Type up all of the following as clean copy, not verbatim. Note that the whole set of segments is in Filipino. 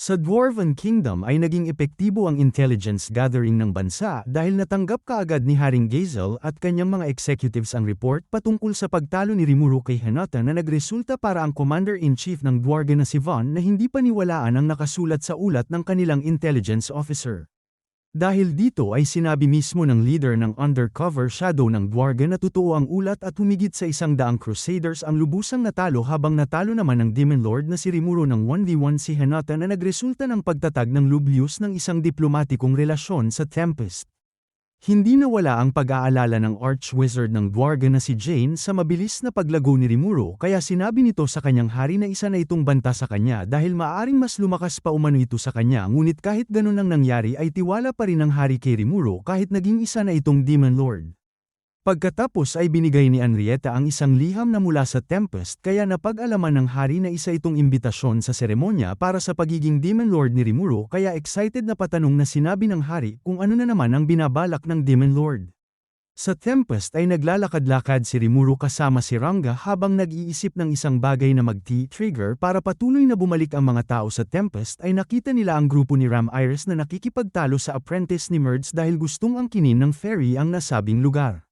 Sa Dwarven Kingdom ay naging epektibo ang intelligence gathering ng bansa dahil natanggap kaagad ni Haring Gazel at kanyang mga executives ang report patungkol sa pagtalo ni Rimuru kay Hinata na nagresulta para ang Commander-in-Chief ng Dwargen na si Von na hindi paniwalaan ang nakasulat sa ulat ng kanilang intelligence officer. Dahil dito ay sinabi mismo ng leader ng undercover shadow ng Dwargen na totoo ang ulat at humigit sa 100 Crusaders ang lubusang natalo habang natalo naman ng Demon Lord na si Rimuru ng 1v1 si Hinata na nagresulta ng pagtatag ng Lublius ng isang diplomatikong relasyon sa Tempest. Hindi nawala ang pag-aalala ng Archwizard ng Dwargen na si Jane sa mabilis na paglago ni Rimuru kaya sinabi nito sa kanyang hari na isa na itong banta sa kanya dahil maaring mas lumakas pa umano ito sa kanya ngunit kahit ganun ang nangyari ay tiwala pa rin ng hari kay Rimuru kahit naging isa na itong Demon Lord. Pagkatapos ay binigay ni Henrietta ang isang liham na mula sa Tempest kaya napag-alaman ng hari na isa itong imbitasyon sa seremonya para sa pagiging Demon Lord ni Rimuru kaya excited na patanong na sinabi ng hari kung ano na naman ang binabalak ng Demon Lord. Sa Tempest ay naglalakad-lakad si Rimuru kasama si Ranga habang nag-iisip ng isang bagay na mag-trigger para patuloy na bumalik ang mga tao sa Tempest ay nakita nila ang grupo ni Ram Iris na nakikipagtalo sa apprentice ni Merds dahil gustong angkinin ng fairy ang nasabing lugar.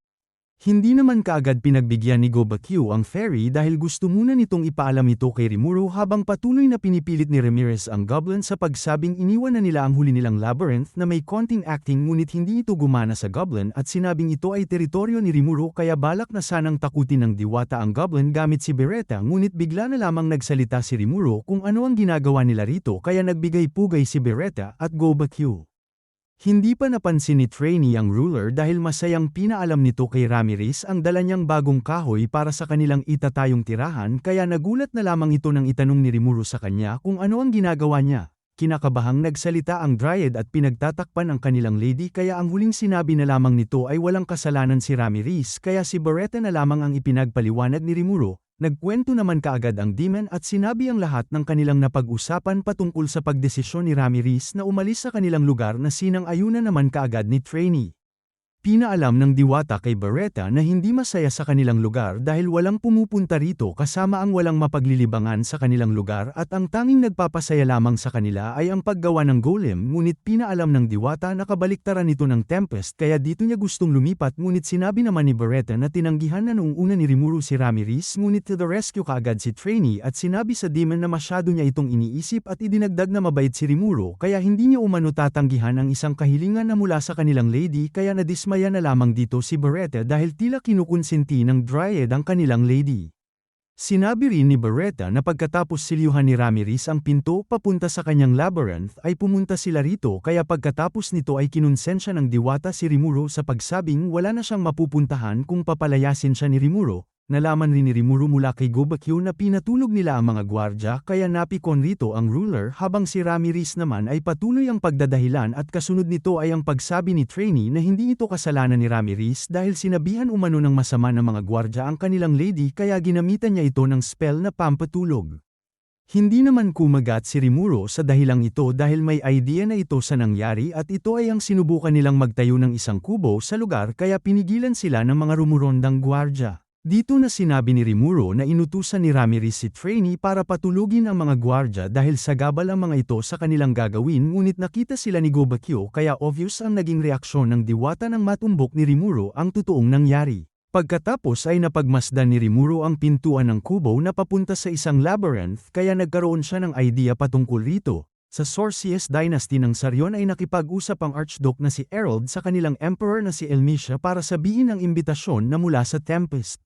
Hindi naman kaagad pinagbigyan ni Gobakyu ang fairy dahil gusto muna nitong ipaalam ito kay Rimuru habang patuloy na pinipilit ni Ramirez ang goblin sa pagsabing iniwan na nila ang huli nilang labyrinth na may konting acting ngunit hindi ito gumana sa goblin at sinabing ito ay teritoryo ni Rimuru kaya balak na sanang takutin ng diwata ang goblin gamit si Beretta ngunit bigla na lamang nagsalita si Rimuru kung ano ang ginagawa nila rito kaya nagbigay pugay si Beretta at Gobakyu. Hindi pa napansin ni Trainee ang ruler dahil masayang pinaalam nito kay Ramirez ang dala niyang bagong kahoy para sa kanilang itatayong tirahan kaya nagulat na lamang ito nang itanong ni Rimuru sa kanya kung ano ang ginagawa niya. Kinakabahang nagsalita ang Dryad at pinagtatakpan ang kanilang lady kaya ang huling sinabi na lamang nito ay walang kasalanan si Ramirez kaya si Beretta na lamang ang ipinagpaliwanag ni Rimuru. Nagkwento naman kaagad ang demon at sinabi ang lahat ng kanilang napag-usapan patungkol sa pagdesisyon ni Ramirez na umalis sa kanilang lugar na sinang-ayunan naman kaagad ni Trainee. Pinaalam ng diwata kay Beretta na hindi masaya sa kanilang lugar dahil walang pumupunta rito kasama ang walang mapaglilibangan sa kanilang lugar at ang tanging nagpapasaya lamang sa kanila ay ang paggawa ng golem ngunit pinaalam ng diwata na kabaliktaran ito ng Tempest kaya dito niya gustong lumipat ngunit sinabi naman ni Beretta na tinanggihan na noong una ni Rimuru si Ramirez ngunit to the rescue kaagad si Trainee at sinabi sa demon na masyado niya itong iniisip at idinagdag na mabait si Rimuru kaya hindi niya umano tatanggihan ang isang kahilingan na mula sa kanilang lady kaya nadismaya na lamang dito si Beretta dahil tila kinukonsinti ng Dryad ang kanilang lady. Sinabi rin ni Beretta na pagkatapos silyuhan ni Ramirez ang pinto papunta sa kanyang labyrinth ay pumunta sila rito kaya pagkatapos nito ay kinonsensya ng diwata si Rimuru sa pagsabing wala na siyang mapupuntahan kung papalayasin siya ni Rimuru. Nalaman rin ni Rimuru mula kay Gobakyu na pinatulog nila ang mga gwardya kaya napikon rito ang ruler habang si Ramirez naman ay patuloy ang pagdadahilan at kasunod nito ay ang pagsabi ni Trainee na hindi ito kasalanan ni Ramirez dahil sinabihan umano ng masama ng mga gwardya ang kanilang lady kaya ginamitan niya ito ng spell na pampatulog. Hindi naman kumagat si Rimuru sa dahilang ito dahil may idea na ito sa nangyari at ito ay ang sinubukan nilang magtayo ng isang kubo sa lugar kaya pinigilan sila ng mga rumurondang gwardya. Dito na sinabi ni Rimuru na inutusan ni Ramirez si Trainee para patulugin ang mga gwardya dahil sagabal ang mga ito sa kanilang gagawin ngunit nakita sila ni Gobakyu kaya obvious ang naging reaksyon ng diwata nang matumbok ni Rimuru ang totoong nangyari. Pagkatapos ay napagmasdan ni Rimuru ang pintuan ng kubo na papunta sa isang labyrinth kaya nagkaroon siya ng idea patungkol rito. Sa Sorciers Dynasty ng Saryon ay nakipag-usap ang Archduke na si Errol sa kanilang Emperor na si Elmisha para sabihin ang imbitasyon na mula sa Tempest.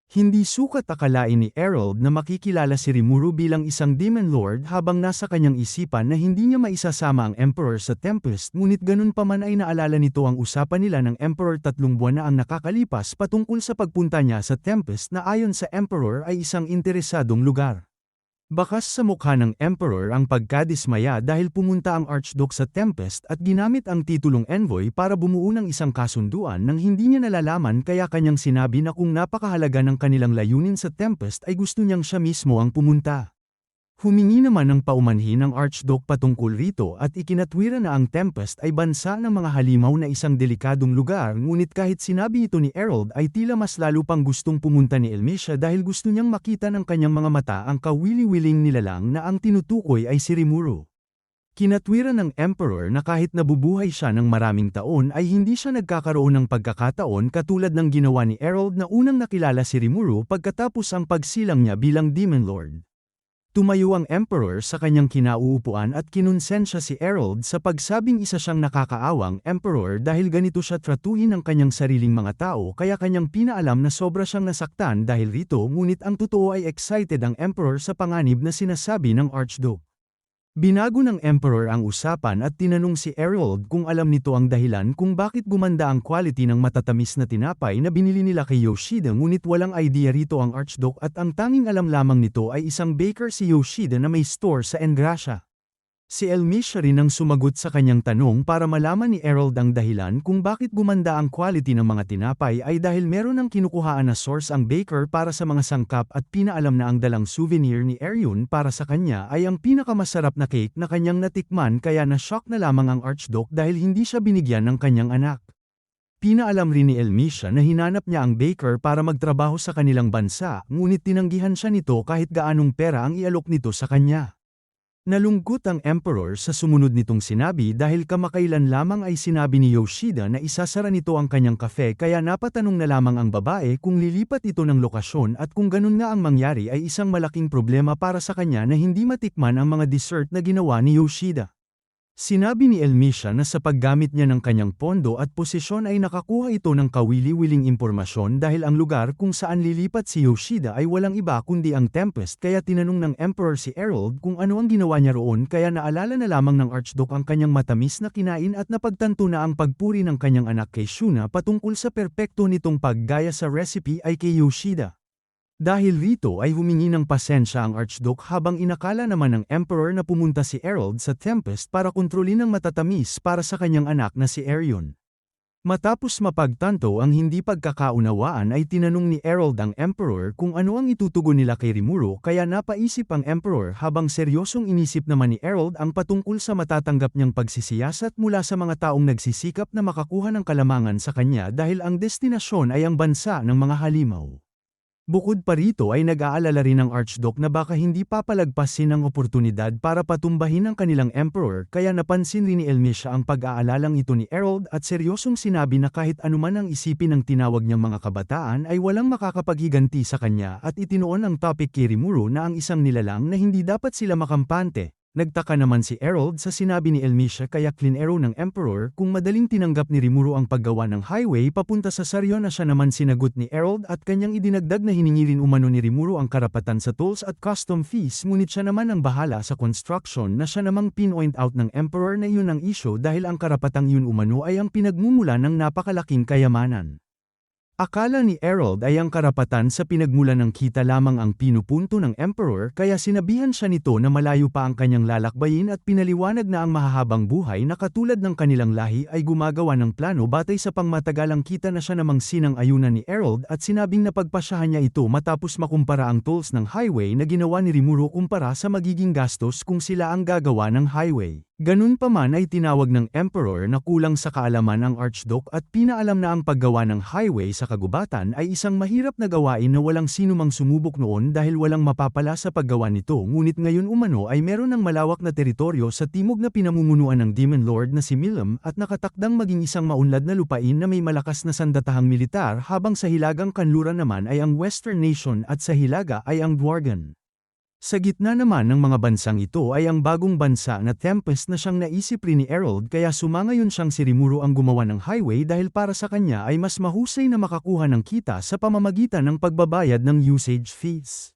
Hindi sukat akalain ni Errol na makikilala si Rimuru bilang isang Demon Lord habang nasa kanyang isipan na hindi niya maisasama ang Emperor sa Tempest ngunit ganun pa man ay naalala nito ang usapan nila ng Emperor 3 buwan na ang nakakalipas patungkol sa pagpunta niya sa Tempest na ayon sa Emperor ay isang interesadong lugar. Bakas sa mukha ng Emperor ang pagkadismaya dahil pumunta ang Archduke sa Tempest at ginamit ang titulong envoy para bumuo ng isang kasunduan nang hindi niya nalalaman kaya kanyang sinabi na kung napakahalaga ng kanilang layunin sa Tempest ay gusto niyang siya mismo ang pumunta. Humingi naman ng paumanhin ang Archduke patungkol rito at ikinatwira na ang Tempest ay bansa ng mga halimaw na isang delikadong lugar ngunit kahit sinabi ito ni Errol ay tila mas lalo pang gustong pumunta ni Elmisha dahil gusto niyang makita ng kanyang mga mata ang kawili-wiling nilalang na ang tinutukoy ay si Rimuru. Kinatwiran ng Emperor na kahit nabubuhay siya ng maraming taon ay hindi siya nagkakaroon ng pagkakataon katulad ng ginawa ni Herald na unang nakilala si Rimuru pagkatapos ang pagsilang niya bilang Demon Lord. Tumayo ang Emperor sa kanyang kinauupuan at kinonsensya si Herald sa pagsabing isa siyang nakakaawang Emperor dahil ganito siya tratuhin ng kanyang sariling mga tao kaya kanyang pinaalam na sobra siyang nasaktan dahil rito ngunit ang totoo ay excited ang Emperor sa panganib na sinasabi ng Archduke. Binago ng Emperor ang usapan at tinanong si Herald kung alam nito ang dahilan kung bakit gumanda ang quality ng matatamis na tinapay na binili nila kay Yoshida ngunit walang idea rito ang Archduke at ang tanging alam lamang nito ay isang baker si Yoshida na may store sa Engracia. Si Elmisha rin ang sumagot sa kanyang tanong para malaman ni Herald ang dahilan kung bakit gumanda ang quality ng mga tinapay ay dahil meron ng kinukuhaan na source ang baker para sa mga sangkap at pinaalam na ang dalang souvenir ni Eryun para sa kanya ay ang pinakamasarap na cake na kanyang natikman kaya na-shock na lamang ang Archduke dahil hindi siya binigyan ng kanyang anak. Pinaalam rin ni Elmisha na hinanap niya ang baker para magtrabaho sa kanilang bansa ngunit tinanggihan siya nito kahit gaanong pera ang ialok nito sa kanya. Nalungkot ang Emperor sa sumunod nitong sinabi dahil kamakailan lamang ay sinabi ni Yoshida na isasara nito ang kanyang kafe kaya napatanong na lamang ang babae kung lilipat ito ng lokasyon at kung ganun nga ang mangyari ay isang malaking problema para sa kanya na hindi matikman ang mga dessert na ginawa ni Yoshida. Sinabi ni Elmisha na sa paggamit niya ng kanyang pondo at posisyon ay nakakuha ito ng kawili-wiling impormasyon dahil ang lugar kung saan lilipat si Yoshida ay walang iba kundi ang Tempest kaya tinanong ng Emperor si Herald kung ano ang ginawa niya roon kaya naalala na lamang ng Archduke ang kanyang matamis na kinain at napagtanto na ang pagpuri ng kanyang anak kay Shuna patungkol sa perpekto nitong paggaya sa recipe ay kay Yoshida. Dahil rito ay humingi ng pasensya ang Archduke habang inakala naman ng Emperor na pumunta si Herald sa Tempest para kontrolin ang matatamis para sa kanyang anak na si Eryun. Matapos mapagtanto ang hindi pagkakaunawaan ay tinanong ni Herald ang Emperor kung ano ang itutugon nila kay Rimuru kaya napaisip ang Emperor habang seryosong inisip naman ni Herald ang patungkol sa matatanggap niyang pagsisiyasat mula sa mga taong nagsisikap na makakuha ng kalamangan sa kanya dahil ang destinasyon ay ang bansa ng mga halimaw. Bukod pa rito ay nag-aalala rin ang Archduke na baka hindi papalagpasin ang oportunidad para patumbahin ang kanilang Emperor kaya napansin rin ni Elmisha ang pag-aalalang ito ni Herald at seryosong sinabi na kahit anuman ang isipin ng tinawag niyang mga kabataan ay walang makakapaghiganti sa kanya at itinoon ang topic kay Rimuru na ang isang nilalang na hindi dapat sila makampante. Nagtaka naman si Herald sa sinabi ni Elmisha kaya klinero ng Emperor kung madaling tinanggap ni Rimuru ang paggawa ng highway papunta sa Saryo na siya naman sinagot ni Herald at kanyang idinagdag na hiningi rin umano ni Rimuru ang karapatan sa tolls at custom fees ngunit siya naman ang bahala sa construction na siya namang pin-point out ng Emperor na yun ang issue dahil ang karapatang yun umano ay ang pinagmumula ng napakalaking kayamanan. Akala ni Herald ay ang karapatan sa pinagmulan ng kita lamang ang pinupunto ng Emperor kaya sinabihan siya nito na malayo pa ang kanyang lalakbayin at pinaliwanag na ang mahahabang buhay na katulad ng kanilang lahi ay gumagawa ng plano batay sa pangmatagalang kita na siya namang sinang-ayunan ni Herald at sinabing napagpasyahan niya ito matapos makumpara ang tolls ng highway na ginawa ni Rimuru kumpara sa magiging gastos kung sila ang gagawa ng highway. Ganun pa man ay tinawag ng Emperor na kulang sa kaalaman ang Archduke at pinaalam na ang paggawa ng highway sa kagubatan ay isang mahirap na gawain na walang sinumang sumubok noon dahil walang mapapala sa paggawa nito ngunit ngayon umano ay meron ng malawak na teritoryo sa timog na pinamumunuan ng Demon Lord na si Milam at nakatakdang maging isang maunlad na lupain na may malakas na sandatahang militar habang sa hilagang kanluran naman ay ang Western Nation at sa hilaga ay ang Dwargan. Sa gitna naman ng mga bansang ito ay ang bagong bansa na Tempest na siyang naisip rin ni Herald kaya sumangayon siyang si Rimuru ang gumawa ng highway dahil para sa kanya ay mas mahusay na makakuha ng kita sa pamamagitan ng pagbabayad ng usage fees.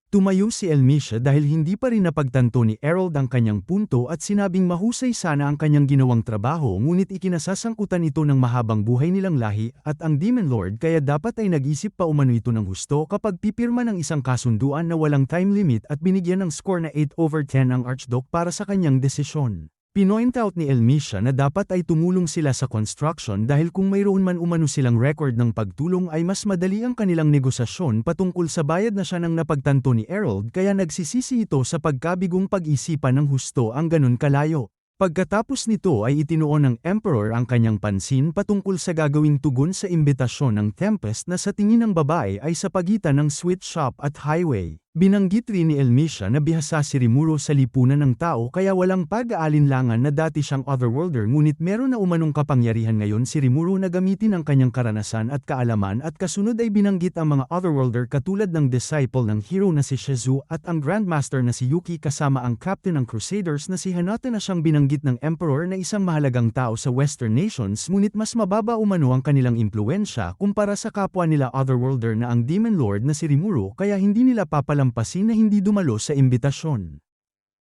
Tumayo si Elmisha dahil hindi pa rin napagtanto ni Herald ang kanyang punto at sinabing mahusay sana ang kanyang ginawang trabaho ngunit ikinasasangkutan ito ng mahabang buhay nilang lahi at ang Demon Lord kaya dapat ay nag-isip pa umano ito ng husto kapag pipirma ng isang kasunduan na walang time limit at binigyan ng score na 8/10 ang Archduke para sa kanyang desisyon. Pinoint out ni Elmisha na dapat ay tumulong sila sa construction dahil kung mayroon man umano silang record ng pagtulong ay mas madali ang kanilang negosasyon patungkol sa bayad na siya nang napagtanto ni Herald kaya nagsisisi ito sa pagkabigong pag-isipan ng husto ang ganun kalayo. Pagkatapos nito ay itinuon ng Emperor ang kanyang pansin patungkol sa gagawing tugon sa imbitasyon ng Tempest na sa tingin ng babae ay sa pagitan ng sweet shop at highway. Binanggit rin ni Elmisha na bihasa si Rimuro sa lipunan ng tao kaya walang pag-aalinlangan na dati siyang otherworlder ngunit meron na umanong kapangyarihan ngayon si Rimuro na gamitin ang kanyang karanasan at kaalaman at kasunod ay binanggit ang mga otherworlder katulad ng disciple ng hero na si Shizu at ang Grandmaster na si Yuki kasama ang captain ng Crusaders na si Hinata na siyang binanggit ng Emperor na isang mahalagang tao sa Western nations ngunit mas mababa umano ang kanilang impluensya kumpara sa kapwa nila otherworlder na ang Demon Lord na si Rimuro kaya hindi nila papalampasin na hindi dumalo sa imbitasyon.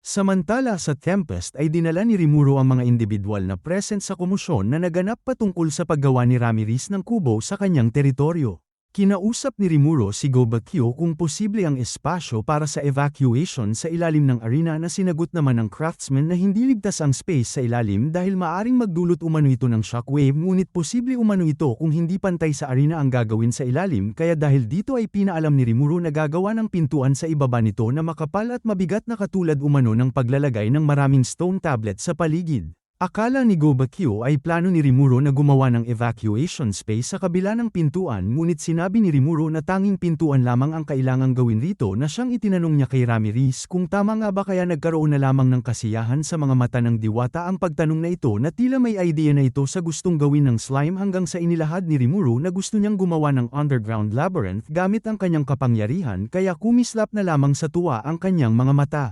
Samantala sa Tempest ay dinala ni Rimuro ang mga individual na present sa komisyon na naganap patungkol sa paggawa ni Ramirez ng kubo sa kanyang teritoryo. Kinausap ni Rimuro si Gobakyo kung posible ang espasyo para sa evacuation sa ilalim ng arena na sinagot naman ng craftsman na hindi ligtas ang space sa ilalim dahil maaring magdulot umano ito ng shockwave ngunit posible umano ito kung hindi pantay sa arena ang gagawin sa ilalim kaya dahil dito ay pinaalam ni Rimuro na gagawa ng pintuan sa ibaba nito na makapal at mabigat na katulad umano ng paglalagay ng maraming stone tablet sa paligid. Akala ni Gobakyo ay plano ni Rimuro na gumawa ng evacuation space sa kabila ng pintuan ngunit sinabi ni Rimuro na tanging pintuan lamang ang kailangang gawin rito na siyang itinanong niya kay Ramirez kung tama nga ba kaya nagkaroon na lamang ng kasiyahan sa mga mata ng diwata ang pagtanong na ito na tila may idea na ito sa gustong gawin ng slime hanggang sa inilahad ni Rimuro na gusto niyang gumawa ng underground labyrinth gamit ang kanyang kapangyarihan kaya kumislap na lamang sa tuwa ang kanyang mga mata.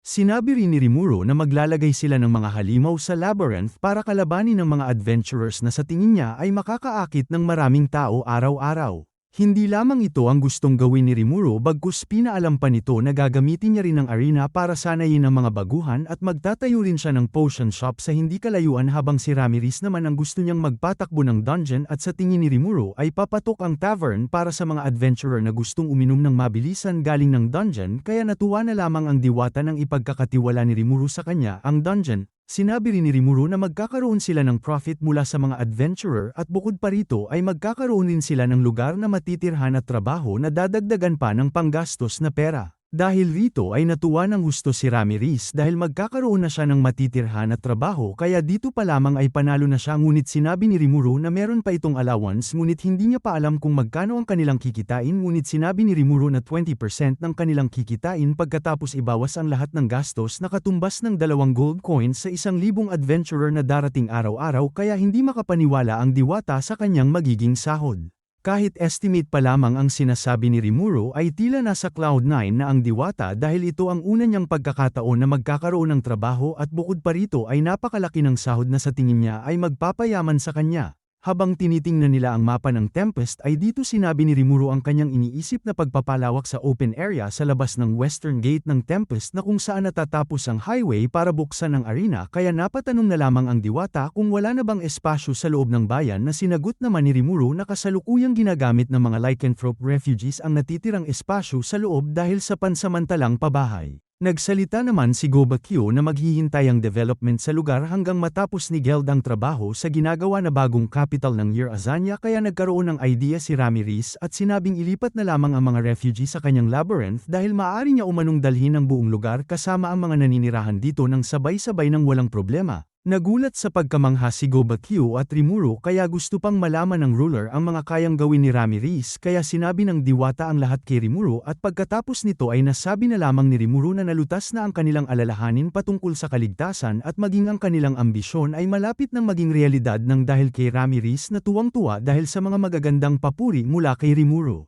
Sinabi rin ni Rimuro na maglalagay sila ng mga halimaw sa labyrinth para kalabanin ng mga adventurers na sa tingin niya ay makakaakit ng maraming tao araw-araw. Hindi lamang ito ang gustong gawin ni Rimuro bagkus pinaalam pa nito na gagamitin niya rin ang arena para sanayin ang mga baguhan at magtatayo rin siya ng potion shop sa hindi kalayuan habang si Ramirez naman ang gusto niyang magpatakbo ng dungeon at sa tingin ni Rimuro ay papatok ang tavern para sa mga adventurer na gustong uminom ng mabilisan galing ng dungeon kaya natuwa na lamang ang diwata ng ipagkakatiwala ni Rimuro sa kanya ang dungeon. Sinabi rin ni Rimuro na magkakaroon sila ng profit mula sa mga adventurer at bukod pa rito ay magkakaroon din sila ng lugar na matitirhan at trabaho na dadagdagan pa ng panggastos na pera. Dahil rito ay natuwa ng gusto si Ramirez dahil magkakaroon na siya ng matitirhan at trabaho kaya dito pa lamang ay panalo na siya ngunit sinabi ni Rimuro na meron pa itong allowance ngunit hindi niya pa alam kung magkano ang kanilang kikitain ngunit sinabi ni Rimuro na 20% ng kanilang kikitain pagkatapos ibawas ang lahat ng gastos na katumbas ng 2 gold coins sa 1,000 adventurer na darating araw-araw kaya hindi makapaniwala ang diwata sa kanyang magiging sahod. Kahit estimate pa lamang ang sinasabi ni Rimuro ay tila nasa Cloud9 na ang diwata dahil ito ang una niyang pagkakataon na magkakaroon ng trabaho at bukod pa rito ay napakalaki ng sahod na sa tingin niya ay magpapayaman sa kanya. Habang tinitingnan nila ang mapa ng Tempest ay dito sinabi ni Rimuro ang kanyang iniisip na pagpapalawak sa open area sa labas ng western gate ng Tempest na kung saan natatapos ang highway para buksan ang arena kaya napatanong na lamang ang diwata kung wala na bang espasyo sa loob ng bayan na sinagot naman ni Rimuro na kasalukuyang ginagamit ng mga lycanthrope refugees ang natitirang espasyo sa loob dahil sa pansamantalang pabahay. Nagsalita naman si Gobakyo na maghihintay ang development sa lugar hanggang matapos ni Geld ang trabaho sa ginagawa na bagong capital ng Year Azania kaya nagkaroon ng idea si Ramirez at sinabing ilipat na lamang ang mga refugee sa kanyang labyrinth dahil maaari niya umanong dalhin ang buong lugar kasama ang mga naninirahan dito ng sabay-sabay ng walang problema. Nagulat sa pagkamangha si Gobakyo at Rimuro kaya gusto pang malaman ng ruler ang mga kayang gawin ni Ramirez kaya sinabi ng diwata ang lahat kay Rimuro at pagkatapos nito ay nasabi na lamang ni Rimuro na nalutas na ang kanilang alalahanin patungkol sa kaligtasan at maging ang kanilang ambisyon ay malapit ng maging realidad ng dahil kay Ramirez na tuwang-tuwa dahil sa mga magagandang papuri mula kay Rimuro.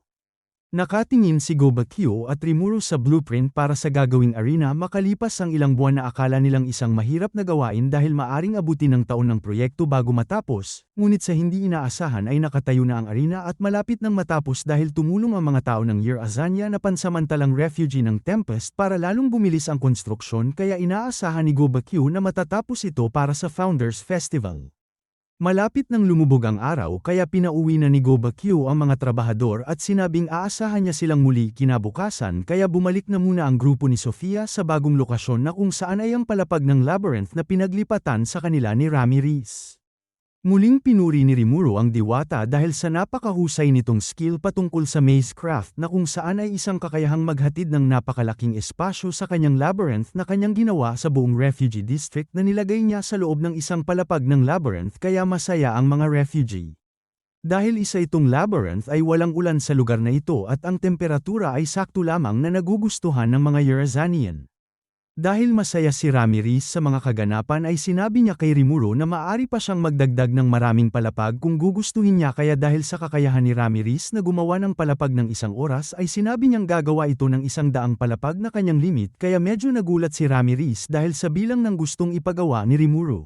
Nakatingin si Gobakyo at Rimuro sa blueprint para sa gagawing arena makalipas ang ilang buwan na akala nilang isang mahirap na gawain dahil maaring abutin ng taon ng proyekto bago matapos, ngunit sa hindi inaasahan ay nakatayo na ang arena at malapit nang matapos dahil tumulong ang mga tao ng Year Azania na pansamantalang refugee ng Tempest para lalong bumilis ang konstruksyon kaya inaasahan ni Gobakyo na matatapos ito para sa Founders Festival. Malapit nang lumubog ang araw kaya pinauwi na ni Gobakyo ang mga trabahador at sinabing aasahan niya silang muli kinabukasan kaya bumalik na muna ang grupo ni Sofia sa bagong lokasyon na kung saan ay ang palapag ng labyrinth na pinaglipatan sa kanila ni Ramirez. Muling pinuri ni Rimuro ang diwata dahil sa napakahusay nitong skill patungkol sa maze craft na kung saan ay isang kakayahang maghatid ng napakalaking espasyo sa kanyang labyrinth na kanyang ginawa sa buong refugee district na nilagay niya sa loob ng isang palapag ng labyrinth kaya masaya ang mga refugee. Dahil isa itong labyrinth ay walang ulan sa lugar na ito at ang temperatura ay sakto lamang na nagugustuhan ng mga Eurazanian. Dahil masaya si Ramirez sa mga kaganapan ay sinabi niya kay Rimuru na maaari pa siyang magdagdag ng maraming palapag kung gugustuhin niya kaya dahil sa kakayahan ni Ramirez na gumawa ng palapag ng 1 oras ay sinabi niyang gagawa ito ng 100 palapag na kanyang limit kaya medyo nagulat si Ramirez dahil sa bilang ng gustong ipagawa ni Rimuru.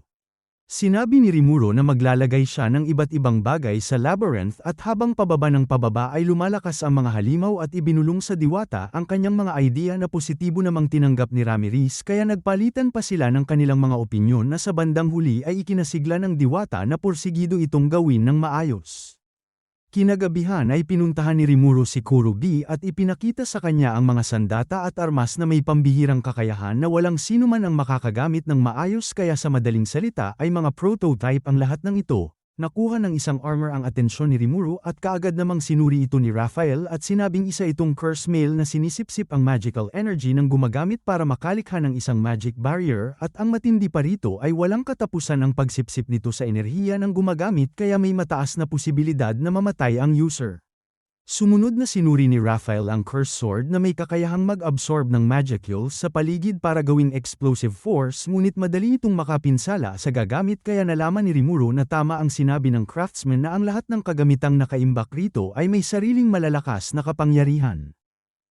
Sinabi ni Rimuru na maglalagay siya ng iba't ibang bagay sa labyrinth at habang pababa ng pababa ay lumalakas ang mga halimaw at ibinulong sa diwata ang kanyang mga idea na positibo namang tinanggap ni Ramirez kaya nagpalitan pa sila ng kanilang mga opinyon na sa bandang huli ay ikinasigla ng diwata na porsigido itong gawin ng maayos. Kinagabihan ay pinuntahan ni Rimuru si Kurobi at ipinakita sa kanya ang mga sandata at armas na may pambihirang kakayahan na walang sino man ang makakagamit ng maayos kaya sa madaling salita ay mga prototype ang lahat ng ito. Nakuha ng isang armor ang atensyon ni Rimuru at kaagad namang sinuri ito ni Raphael at sinabing isa itong curse mail na sinisipsip ang magical energy ng gumagamit para makalikha ng isang magic barrier at ang matindi pa rito ay walang katapusan ang pagsipsip nito sa enerhiya ng gumagamit kaya may mataas na posibilidad na mamatay ang user. Sumunod na sinuri ni Raphael ang curse sword na may kakayahang mag-absorb ng magicules sa paligid para gawing explosive force ngunit madali itong makapinsala sa gagamit kaya nalaman ni Rimuru na tama ang sinabi ng craftsman na ang lahat ng kagamitang nakaimbak rito ay may sariling malalakas na kapangyarihan.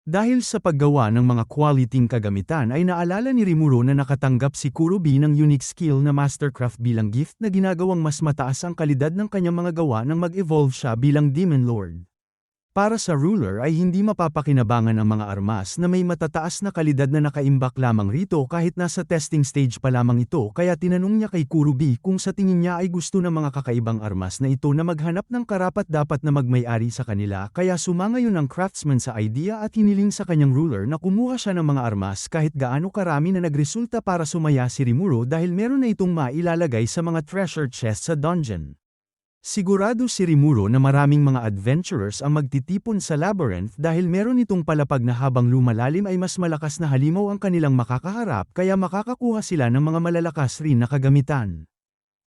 Dahil sa paggawa ng mga quality kagamitan ay naalala ni Rimuru na nakatanggap si Kurobi ng unique skill na Mastercraft bilang gift na ginagawang mas mataas ang kalidad ng kanyang mga gawa nang mag-evolve siya bilang Demon Lord. Para sa ruler ay hindi mapapakinabangan ang mga armas na may matataas na kalidad na nakaimbak lamang rito kahit nasa testing stage pa lamang ito kaya tinanong niya kay Kurobi kung sa tingin niya ay gusto ng mga kakaibang armas na ito na maghanap ng karapat-dapat na magmay-ari sa kanila kaya sumangayon ang craftsman sa idea at hiniling sa kanyang ruler na kumuha siya ng mga armas kahit gaano karami na nagresulta para sumaya si Rimuru dahil meron na itong mailalagay sa mga treasure chest sa dungeon. Sigurado si Rimuru na maraming mga adventurers ang magtitipon sa labyrinth dahil meron itong palapag na habang lumalalim ay mas malakas na halimaw ang kanilang makakaharap kaya makakakuha sila ng mga malalakas rin na kagamitan.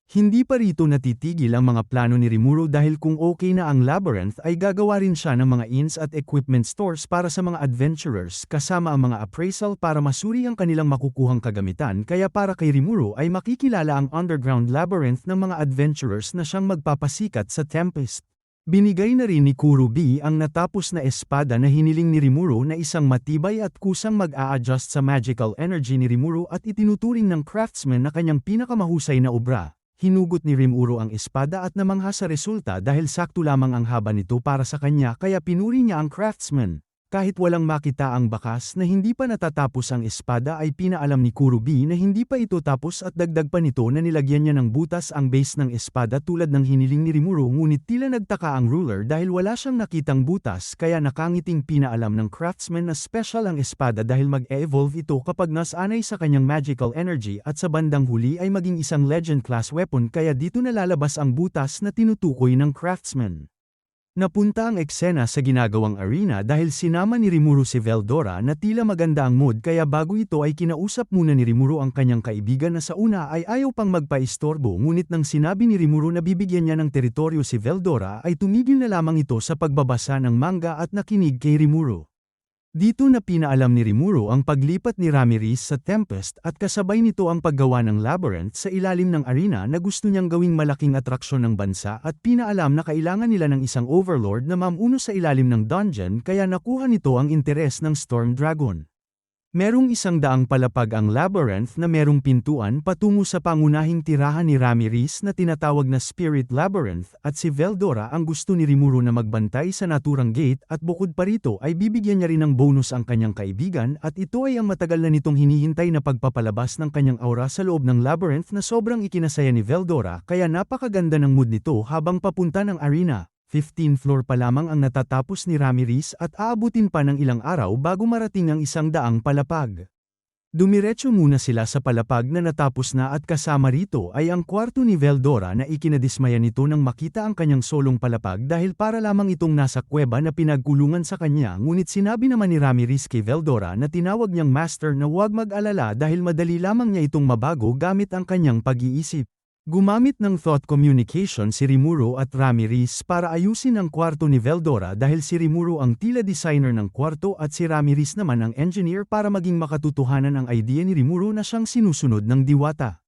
Hindi pa rito natitigil ang mga plano ni Rimuru dahil kung okay na ang labyrinth ay gagawa rin siya ng mga inns at equipment stores para sa mga adventurers kasama ang mga appraisal para masuri ang kanilang makukuhang kagamitan kaya para kay Rimuru ay makikilala ang underground labyrinth ng mga adventurers na siyang magpapasikat sa Tempest. Binigay na rin ni Kurobi ang natapos na espada na hiniling ni Rimuru na isang matibay at kusang mag-a-adjust sa magical energy ni Rimuru at itinuturing ng craftsman na kanyang pinakamahusay na obra. Hinugot ni Rimuru ang espada at namangha sa resulta dahil sakto lamang ang haba nito para sa kanya kaya pinuri niya ang craftsman. Kahit walang makita ang bakas na hindi pa natatapos ang espada ay pinaalam ni Kurobi na hindi pa ito tapos at dagdag pa nito na nilagyan niya ng butas ang base ng espada tulad ng hiniling ni Rimuru ngunit tila nagtaka ang ruler dahil wala siyang nakitang butas kaya nakangiting pinaalam ng craftsman na special ang espada dahil mag-e-evolve ito kapag nasanay sa kanyang magical energy at sa bandang huli ay maging isang legend class weapon kaya dito nalalabas ang butas na tinutukoy ng craftsman. Napunta ang eksena sa ginagawang arena dahil sinama ni Rimuru si Veldora na tila maganda ang mood kaya bago ito ay kinausap muna ni Rimuru ang kanyang kaibigan na sa una ay ayaw pang magpaistorbo ngunit nang sinabi ni Rimuru na bibigyan niya ng teritoryo si Veldora ay tumigil na lamang ito sa pagbabasa ng manga at nakinig kay Rimuru. Dito na pinaalam ni Rimuru ang paglipat ni Ramirez sa Tempest at kasabay nito ang paggawa ng labyrinth sa ilalim ng arena na gusto niyang gawing malaking atraksyon ng bansa at pinaalam na kailangan nila ng isang overlord na mamuno sa ilalim ng dungeon kaya nakuha nito ang interes ng Storm Dragon. Merong 100 palapag ang labyrinth na merong pintuan patungo sa pangunahing tirahan ni Ramirez na tinatawag na Spirit Labyrinth at si Veldora ang gusto ni Rimuru na magbantay sa naturang gate at bukod pa rito ay bibigyan niya rin ng bonus ang kanyang kaibigan at ito ay ang matagal na nitong hinihintay na pagpapalabas ng kanyang aura sa loob ng labyrinth na sobrang ikinasaya ni Veldora kaya napakaganda ng mood nito habang papunta ng arena. 15th floor pa lamang ang natatapos ni Ramirez at aabutin pa ng ilang araw bago marating ang 100 palapag. Dumiretso muna sila sa palapag na natapos na at kasama rito ay ang kwarto ni Veldora na ikinadismaya nito nang makita ang kanyang solong palapag dahil para lamang itong nasa kuweba na pinagkulungan sa kanya ngunit sinabi naman ni Ramirez kay Veldora na tinawag niyang master na huwag mag-alala dahil madali lamang niya itong mabago gamit ang kanyang pag-iisip. Gumamit ng thought communication si Rimuro at Ramirez para ayusin ang kwarto ni Veldora dahil si Rimuro ang tila designer ng kwarto at si Ramirez naman ang engineer para maging makatotohanan ang idea ni Rimuro na siyang sinusunod ng diwata.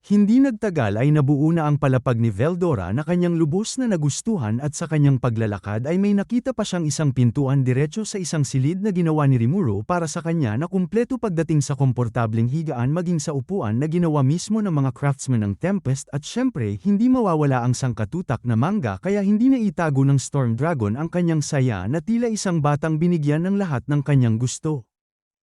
Hindi nagtagal ay nabuo na ang palapag ni Veldora na kanyang lubos na nagustuhan at sa kanyang paglalakad ay may nakita pa siyang isang pintuan diretso sa isang silid na ginawa ni Rimuro para sa kanya na kumpleto pagdating sa komportableng higaan maging sa upuan na ginawa mismo ng mga craftsmen ng Tempest at syempre hindi mawawala ang sangkatutak na manga kaya hindi na itago ng Storm Dragon ang kanyang saya na tila isang batang binigyan ng lahat ng kanyang gusto.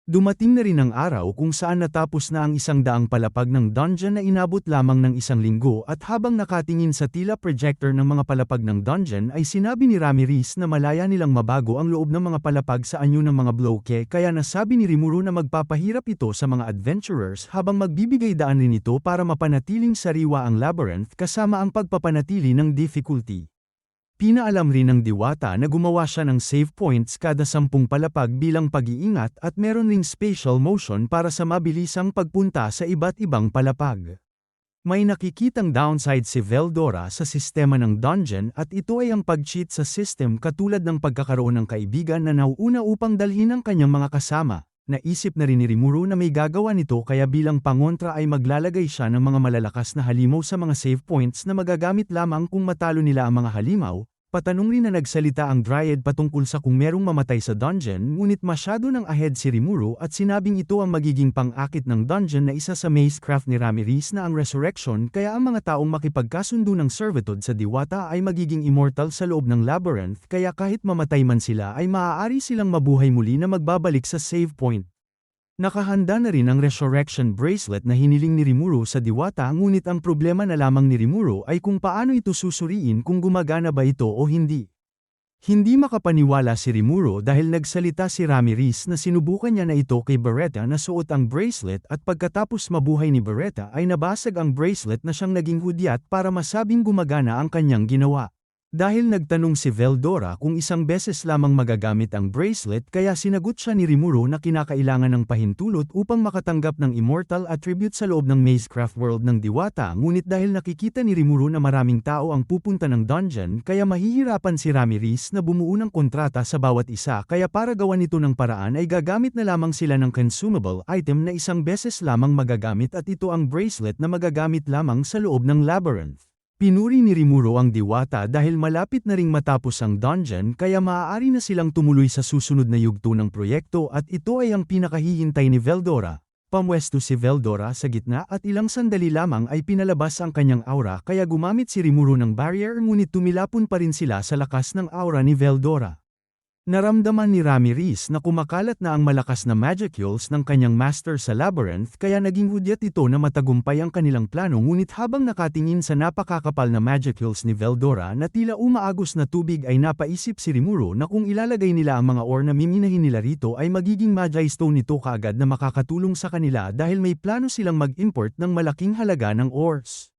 Dumating na rin ang araw kung saan natapos na ang 100 palapag ng dungeon na inabot lamang ng 1 linggo at habang nakatingin sa tila projector ng mga palapag ng dungeon ay sinabi ni Ramirez na malaya nilang mabago ang loob ng mga palapag sa anyo ng mga bloke kaya nasabi ni Rimuro na magpapahirap ito sa mga adventurers habang magbibigay daan rin ito para mapanatiling sariwa ang labyrinth kasama ang pagpapanatili ng difficulty. Pinaalam rin ng diwata na gumawa siya ng save points kada 10 palapag bilang pag-iingat at meron ring spatial motion para sa mabilisang pagpunta sa iba't ibang palapag. May nakikitang downside si Veldora sa sistema ng dungeon at ito ay ang pag-cheat sa system katulad ng pagkakaroon ng kaibigan na nauuna upang dalhin ang kanyang mga kasama. Naisip na rin ni Rimuro na may gagawa nito kaya bilang pangontra ay maglalagay siya ng mga malalakas na halimaw sa mga save points na magagamit lamang kung matalo nila ang mga halimaw. Patanong rin na nagsalita ang Dryad patungkol sa kung merong mamatay sa dungeon ngunit masyado nang ahead si Rimuro at sinabing ito ang magiging pang-akit ng dungeon na isa sa macecraft ni Ramirez na ang resurrection kaya ang mga taong makipagkasundo ng servitude sa diwata ay magiging immortal sa loob ng labyrinth kaya kahit mamatay man sila ay maaari silang mabuhay muli na magbabalik sa save point. Nakahanda na rin ang resurrection bracelet na hiniling ni Rimuro sa diwata ngunit ang problema na lamang ni Rimuro ay kung paano ito susuriin kung gumagana ba ito o hindi. Hindi makapaniwala si Rimuro dahil nagsalita si Ramirez na sinubukan niya na ito kay Beretta na suot ang bracelet at pagkatapos mabuhay ni Beretta ay nabasag ang bracelet na siyang naging hudyat para masabing gumagana ang kanyang ginawa. Dahil nagtanong si Veldora kung isang beses lamang magagamit ang bracelet kaya sinagot siya ni Rimuro na kinakailangan ng pahintulot upang makatanggap ng immortal attribute sa loob ng macecraft world ng diwata ngunit dahil nakikita ni Rimuro na maraming tao ang pupunta ng dungeon kaya mahihirapan si Ramirez na bumuo ng kontrata sa bawat isa kaya para gawan nito ng paraan ay gagamit na lamang sila ng consumable item na isang beses lamang magagamit at ito ang bracelet na magagamit lamang sa loob ng labyrinth. Pinuri ni Rimuro ang diwata dahil malapit na ring matapos ang dungeon kaya maaari na silang tumuloy sa susunod na yugto ng proyekto at ito ay ang pinakahihintay ni Veldora. Pamwesto si Veldora sa gitna at ilang sandali lamang ay pinalabas ang kanyang aura kaya gumamit si Rimuro ng barrier ngunit tumilapon pa rin sila sa lakas ng aura ni Veldora. Naramdaman ni Ramirez na kumakalat na ang malakas na magicules ng kanyang master sa labyrinth kaya naging hudyat ito na matagumpay ang kanilang plano ngunit habang nakatingin sa napakakapal na magicules ni Veldora na tila umaagos na tubig ay napaisip si Rimuro na kung ilalagay nila ang mga ore na miminahin nila rito ay magiging magi stone nito kaagad na makakatulong sa kanila dahil may plano silang mag-import ng malaking halaga ng ores.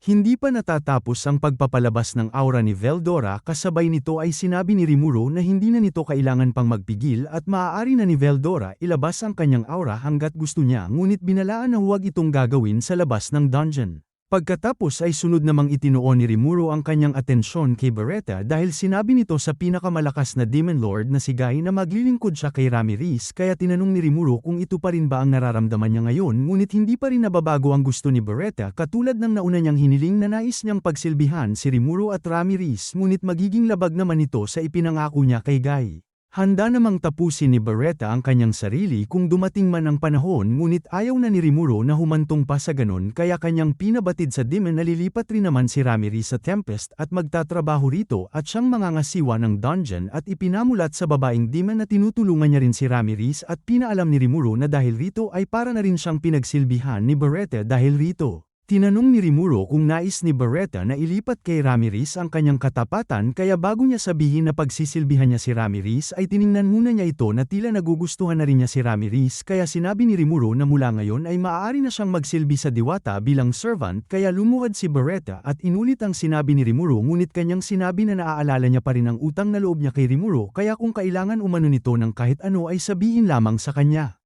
Hindi pa natatapos ang pagpapalabas ng aura ni Veldora kasabay nito ay sinabi ni Rimuro na hindi na nito kailangan pang magpigil at maaari na ni Veldora ilabas ang kanyang aura hanggat gusto niya ngunit binalaan na huwag itong gagawin sa labas ng dungeon. Pagkatapos ay sunod namang itinuon ni Rimuro ang kanyang atensyon kay Beretta dahil sinabi nito sa pinakamalakas na Demon Lord na si Guy na maglilingkod siya kay Ramirez kaya tinanong ni Rimuro kung ito pa rin ba ang nararamdaman niya ngayon ngunit hindi pa rin nababago ang gusto ni Beretta katulad ng nauna niyang hiniling na nais niyang pagsilbihan si Rimuro at Ramirez ngunit magiging labag naman ito sa ipinangako niya kay Guy. Handa namang tapusin ni Beretta ang kanyang sarili kung dumating man ang panahon ngunit ayaw na ni Rimuro na humantong pa sa ganon kaya kanyang pinabatid sa demon na lilipat rin naman si Ramirez sa Tempest at magtatrabaho rito at siyang mangangasiwa ng dungeon at ipinamulat sa babaeng demon na tinutulungan niya rin si Ramirez at pinaalam ni Rimuro na dahil rito ay para na rin siyang pinagsilbihan ni Beretta dahil rito. Tinanong ni Rimuro kung nais ni Beretta na ilipat kay Ramirez ang kanyang katapatan kaya bago niya sabihin na pagsisilbihan niya si Ramirez ay tiningnan muna niya ito na tila nagugustuhan na rin niya si Ramirez kaya sinabi ni Rimuro na mula ngayon ay maaari na siyang magsilbi sa diwata bilang servant kaya lumuhad si Beretta at inulit ang sinabi ni Rimuro ngunit kanyang sinabi na naaalala niya pa rin ang utang na loob niya kay Rimuro kaya kung kailangan umano nito ng kahit ano ay sabihin lamang sa kanya.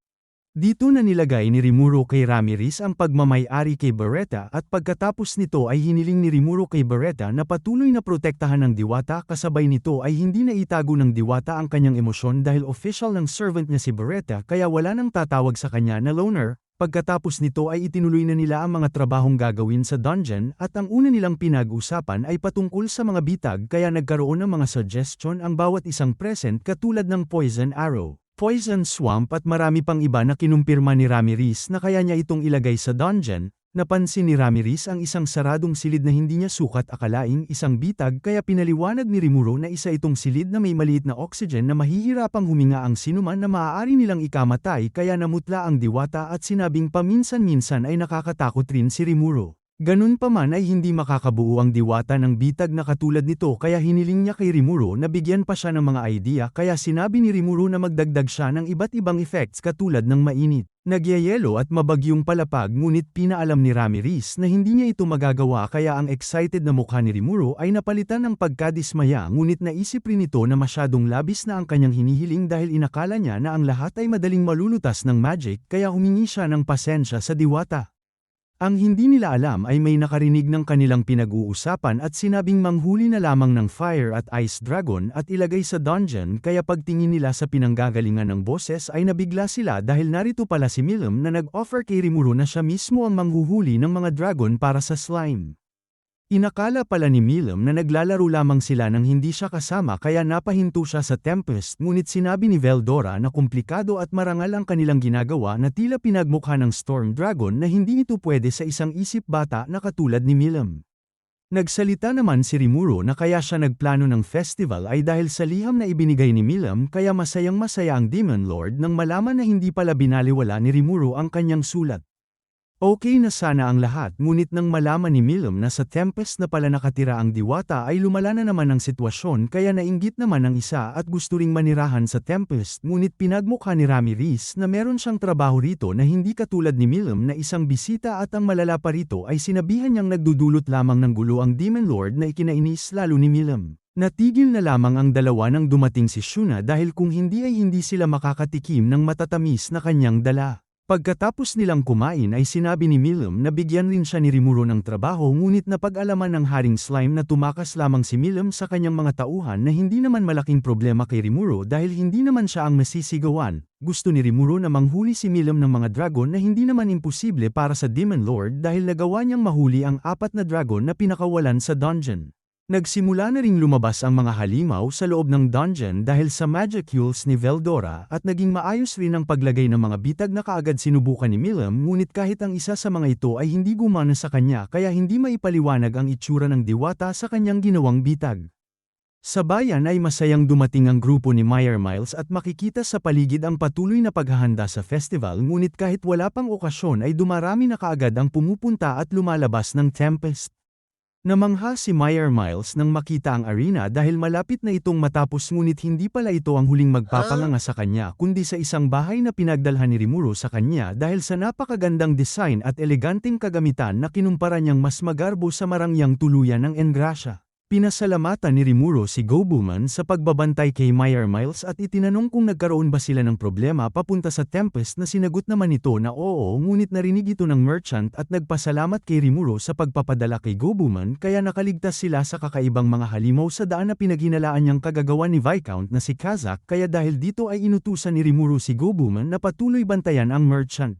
Dito na nilagay ni Rimuro kay Ramirez ang pagmamay-ari kay Beretta at pagkatapos nito ay hiniling ni Rimuro kay Beretta na patuloy na protektahan ng Diwata kasabay nito ay hindi na itago ng Diwata ang kanyang emosyon dahil official ng servant niya si Beretta kaya wala nang tatawag sa kanya na loner. Pagkatapos nito ay itinuloy na nila ang mga trabahong gagawin sa dungeon at ang una nilang pinag-usapan ay patungkol sa mga bitag kaya nagkaroon ng mga suggestion ang bawat isang present katulad ng Poison Arrow, Poison Swamp at marami pang iba na kinumpirma ni Ramirez na kaya niya itong ilagay sa dungeon. Napansin ni Ramirez ang isang saradong silid na hindi niya sukat akalaing isang bitag kaya pinaliwanag ni Rimuro na isa itong silid na may maliit na oxygen na mahihirapang huminga ang sinuman na maaari nilang ikamatay kaya namutla ang Diwata at sinabing paminsan-minsan ay nakakatakot rin si Rimuro. Ganun pa man ay hindi makakabuo ang Diwata ng bitag na katulad nito kaya hiniling niya kay Rimuro na bigyan pa siya ng mga idea kaya sinabi ni Rimuro na magdagdag siya ng iba't ibang effects katulad ng mainit, nagyayelo at mabagyong palapag ngunit pinaalam ni Ramirez na hindi niya ito magagawa kaya ang excited na mukha ni Rimuro ay napalitan ng pagkadismaya ngunit naisip rin ito na masyadong labis na ang kanyang hinihiling dahil inakala niya na ang lahat ay madaling malulutas ng magic kaya humingi siya ng pasensya sa Diwata. Ang hindi nila alam ay may nakarinig ng kanilang pinag-uusapan at sinabing manghuli na lamang ng Fire at Ice Dragon at ilagay sa dungeon kaya pagtingin nila sa pinanggagalingan ng boses ay nabigla sila dahil narito pala si Milim na nag-offer kay Rimuro na siya mismo ang manghuhuli ng mga dragon para sa slime. Inakala pala ni Milim na naglalaro lamang sila nang hindi siya kasama kaya napahinto siya sa Tempest ngunit sinabi ni Veldora na komplikado at marangal ang kanilang ginagawa na tila pinagmukha ng Storm Dragon na hindi ito pwede sa isang isip bata na katulad ni Milim. Nagsalita naman si Rimuro na kaya siya nagplano ng festival ay dahil sa liham na ibinigay ni Milim kaya masayang-masaya ang Demon Lord nang malaman na hindi pala binaliwala ni Rimuro ang kanyang sulat. Okay na sana ang lahat ngunit nang malaman ni Milim na sa Tempest na pala nakatira ang Diwata ay lumala na naman ang sitwasyon kaya nainggit naman ang isa at gusto ring manirahan sa Tempest ngunit pinagmukha ni Ramirez na meron siyang trabaho rito na hindi katulad ni Milim na isang bisita at ang malala pa rito ay sinabihan niyang nagdudulot lamang ng gulo ang Demon Lord na ikinainis lalo ni Milim. Natigil na lamang ang dalawa nang dumating si Shuna dahil kung hindi ay hindi sila makakatikim ng matatamis na kanyang dala. Pagkatapos nilang kumain ay sinabi ni Milim na bigyan rin siya ni Rimuro ng trabaho ngunit napag-alaman ng Haring Slime na tumakas lamang si Milim sa kanyang mga tauhan na hindi naman malaking problema kay Rimuro dahil hindi naman siya ang masisigawan. Gusto ni Rimuro na manghuli si Milim ng mga dragon na hindi naman imposible para sa Demon Lord dahil nagawa niyang mahuli ang 4 na dragon na pinakawalan sa dungeon. Nagsimula na ring lumabas ang mga halimaw sa loob ng dungeon dahil sa magicules ni Veldora at naging maayos rin ang paglagay ng mga bitag na kaagad sinubukan ni Milim ngunit kahit ang isa sa mga ito ay hindi gumana sa kanya kaya hindi maipaliwanag ang itsura ng Diwata sa kanyang ginawang bitag. Sa bayan ay masayang dumating ang grupo ni Meyer Miles at makikita sa paligid ang patuloy na paghahanda sa festival ngunit kahit wala pang okasyon ay dumarami na kaagad ang pumupunta at lumalabas ng Tempest. Namangha si Meyer Miles nang makita ang arena dahil malapit na itong matapos ngunit hindi pala ito ang huling magpapanganga sa kanya kundi sa isang bahay na pinagdalhan ni Rimuro sa kanya dahil sa napakagandang design at eleganteng kagamitan na kinumpara niyang mas magarbo sa marangyang tuluyan ng Engrasya. Pinasalamatan ni Rimuro si Gobuman sa pagbabantay kay Meyer Miles at itinanong kung nagkaroon ba sila ng problema papunta sa Tempest na sinagot naman ito na oo ngunit narinig ito ng merchant at nagpasalamat kay Rimuro sa pagpapadala kay Gobuman kaya nakaligtas sila sa kakaibang mga halimaw sa daan na pinaghinalaan niyang kagagawan ni Viscount na si Kazak kaya dahil dito ay inutusan ni Rimuro si Gobuman na patuloy bantayan ang merchant.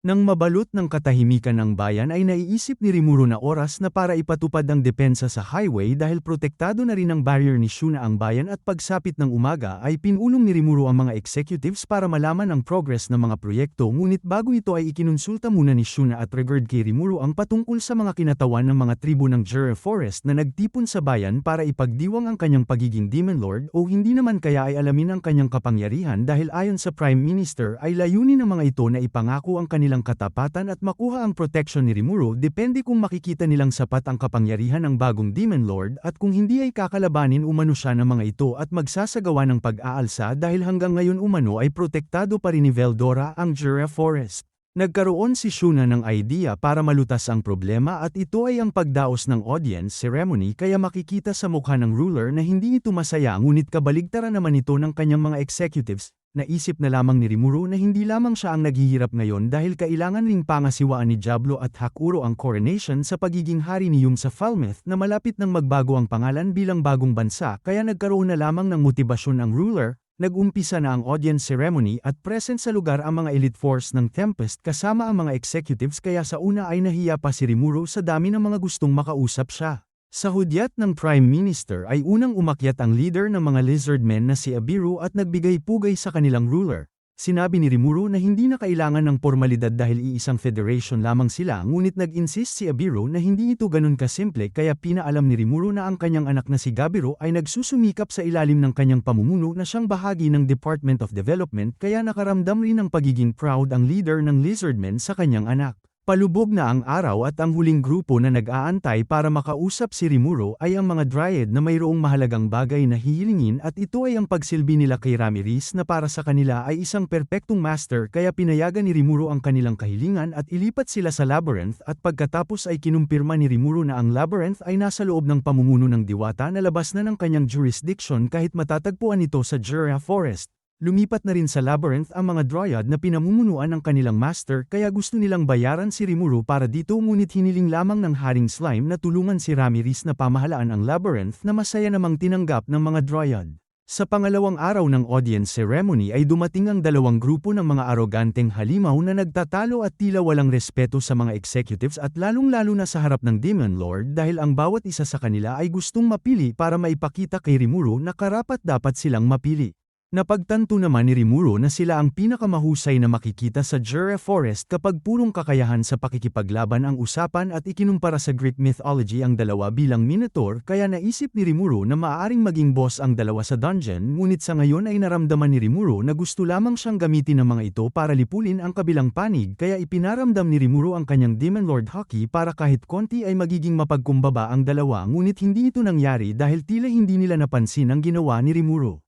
Nang mabalot ng katahimikan ng bayan ay naiisip ni Rimuro na oras na para ipatupad ang depensa sa highway dahil protektado na rin ng barrier ni Shuna ang bayan at pagsapit ng umaga ay pinulong ni Rimuro ang mga executives para malaman ang progress ng mga proyekto ngunit bago ito ay ikinonsulta muna ni Shuna at Regard kay Rimuro ang patungkol sa mga kinatawan ng mga tribo ng Jura Forest na nagtipon sa bayan para ipagdiwang ang kanyang pagiging Demon Lord o hindi naman kaya ay alamin ang kanyang kapangyarihan dahil ayon sa Prime Minister ay layunin ng mga ito na ipangako ang kanilang katapatan at makuha ang protection ni Rimuro depende kung makikita nilang sapat ang kapangyarihan ng bagong Demon Lord at kung hindi ay kakalabanin umano siya ng mga ito at magsasagawa ng pag-aalsa dahil hanggang ngayon umano ay protektado pa rin ni Veldora ang Jura Forest. Nagkaroon si Shuna ng idea para malutas ang problema at ito ay ang pagdaos ng audience ceremony kaya makikita sa mukha ng ruler na hindi ito masaya ngunit kabaligtaran naman ito ng kanyang mga executives. Naisip na lamang ni Rimuru na hindi lamang siya ang naghihirap ngayon dahil kailangan ring pangasiwaan ni Diablo at Hakuro ang coronation sa pagiging hari ni Yum sa Falmouth na malapit nang magbago ang pangalan bilang bagong bansa kaya nagkaroon na lamang ng motibasyon ang ruler. Nag-umpisa na ang audience ceremony at present sa lugar ang mga elite force ng Tempest kasama ang mga executives kaya sa una ay nahiya pa si Rimuru sa dami ng mga gustong makausap siya. Sa hudyat ng Prime Minister ay unang umakyat ang leader ng mga lizardmen na si Abiru at nagbigay pugay sa kanilang ruler. Sinabi ni Rimuru na hindi na kailangan ng pormalidad dahil iisang federation lamang sila ngunit nag-insist si Abiru na hindi ito ganun kasimple kaya pinaalam ni Rimuru na ang kanyang anak na si Gabiru ay nagsusumikap sa ilalim ng kanyang pamumuno na siyang bahagi ng Department of Development kaya nakaramdam rin ng pagiging proud ang leader ng lizardmen sa kanyang anak. Palubog na ang araw at ang huling grupo na nag-aantay para makausap si Rimuru ay ang mga Dryad na mayroong mahalagang bagay na hihilingin at ito ay ang pagsilbi nila kay Ramirez na para sa kanila ay isang perpektong master kaya pinayagan ni Rimuru ang kanilang kahilingan at ilipat sila sa Labyrinth at pagkatapos ay kinumpirma ni Rimuru na ang Labyrinth ay nasa loob ng pamumuno ng diwata na labas na ng kanyang jurisdiction kahit matatagpuan ito sa Jura Forest. Lumipat na rin sa Labyrinth ang mga Dryad na pinamumunuan ng kanilang master kaya gusto nilang bayaran si Rimuru para dito ngunit hiniling lamang ng Haring Slime na tulungan si Ramirez na pamahalaan ang Labyrinth na masaya namang tinanggap ng mga Dryad. Sa pangalawang araw ng audience ceremony ay dumating ang dalawang grupo ng mga aroganteng halimaw na nagtatalo at tila walang respeto sa mga executives at lalong-lalo na sa harap ng Demon Lord dahil ang bawat isa sa kanila ay gustong mapili para maipakita kay Rimuru na karapat-dapat silang mapili. Napagtanto naman ni Rimuru na sila ang pinakamahusay na makikita sa Jura Forest kapag purong kakayahan sa pakikipaglaban ang usapan at ikinumpara sa Greek mythology ang dalawa bilang Minotaur kaya naisip ni Rimuru na maaaring maging boss ang dalawa sa dungeon ngunit sa ngayon ay naramdaman ni Rimuru na gusto lamang siyang gamitin ng mga ito para lipulin ang kabilang panig kaya ipinaramdam ni Rimuru ang kanyang Demon Lord Haki para kahit konti ay magiging mapagkumbaba ang dalawa ngunit hindi ito nangyari dahil tila hindi nila napansin ang ginawa ni Rimuru.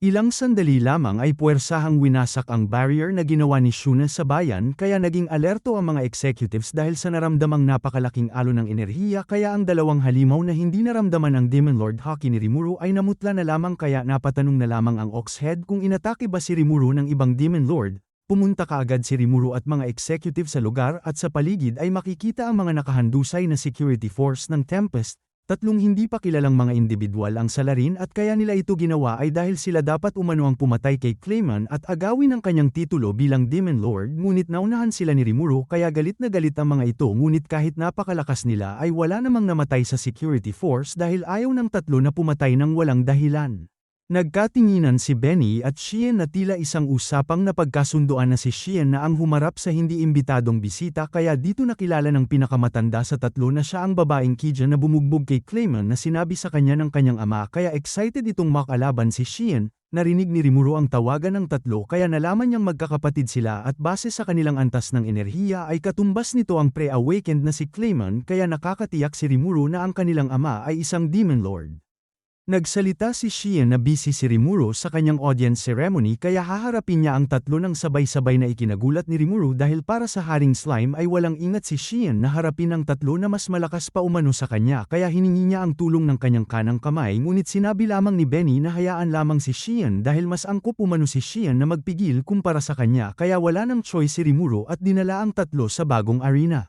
Ilang sandali lamang ay puwersahang winasak ang barrier na ginawa ni Shuna sa bayan kaya naging alerto ang mga executives dahil sa naramdamang napakalaking alon ng enerhiya kaya ang dalawang halimaw na hindi naramdaman ang Demon Lord Haki ni Rimuru ay namutla na lamang kaya napatanong na lamang ang Oxhead kung inatake ba si Rimuru ng ibang Demon Lord. Pumunta kaagad si Rimuru at mga executive sa lugar at sa paligid ay makikita ang mga nakahandusay na security force ng Tempest. Tatlong hindi pa kilalang mga individual ang salarin at kaya nila ito ginawa ay dahil sila dapat umano ang pumatay kay Clayman at agawin ang kanyang titulo bilang Demon Lord ngunit naunahan sila ni Rimuru kaya galit na galit ang mga ito ngunit kahit napakalakas nila ay wala namang namatay sa security force dahil ayaw ng tatlo na pumatay ng walang dahilan. Nagkatinginan si Benny at Shien na tila isang usapang napagkasunduan na si Shien na ang humarap sa hindi imbitadong bisita kaya dito nakilala ng pinakamatanda sa tatlo na siya ang babaeng Kija na bumugbog kay Clayman na sinabi sa kanya ng kanyang ama kaya excited itong makalaban si Shien. Narinig ni Rimuru ang tawagan ng tatlo kaya nalaman niyang magkakapatid sila at base sa kanilang antas ng enerhiya ay katumbas nito ang pre-awakened na si Clayman kaya nakakatiyak si Rimuru na ang kanilang ama ay isang Demon Lord. Nagsalita si Shien na busy si Rimuru sa kanyang audience ceremony kaya haharapin niya ang tatlo ng sabay-sabay na ikinagulat ni Rimuru dahil para sa Haring Slime ay walang ingat si Shien na harapin ang tatlo na mas malakas pa umano sa kanya kaya hiningi niya ang tulong ng kanyang kanang kamay ngunit sinabi lamang ni Benny na hayaan lamang si Shien dahil mas angkop umano si Shien na magpigil kumpara sa kanya kaya wala ng choice si Rimuru at dinala ang tatlo sa bagong arena.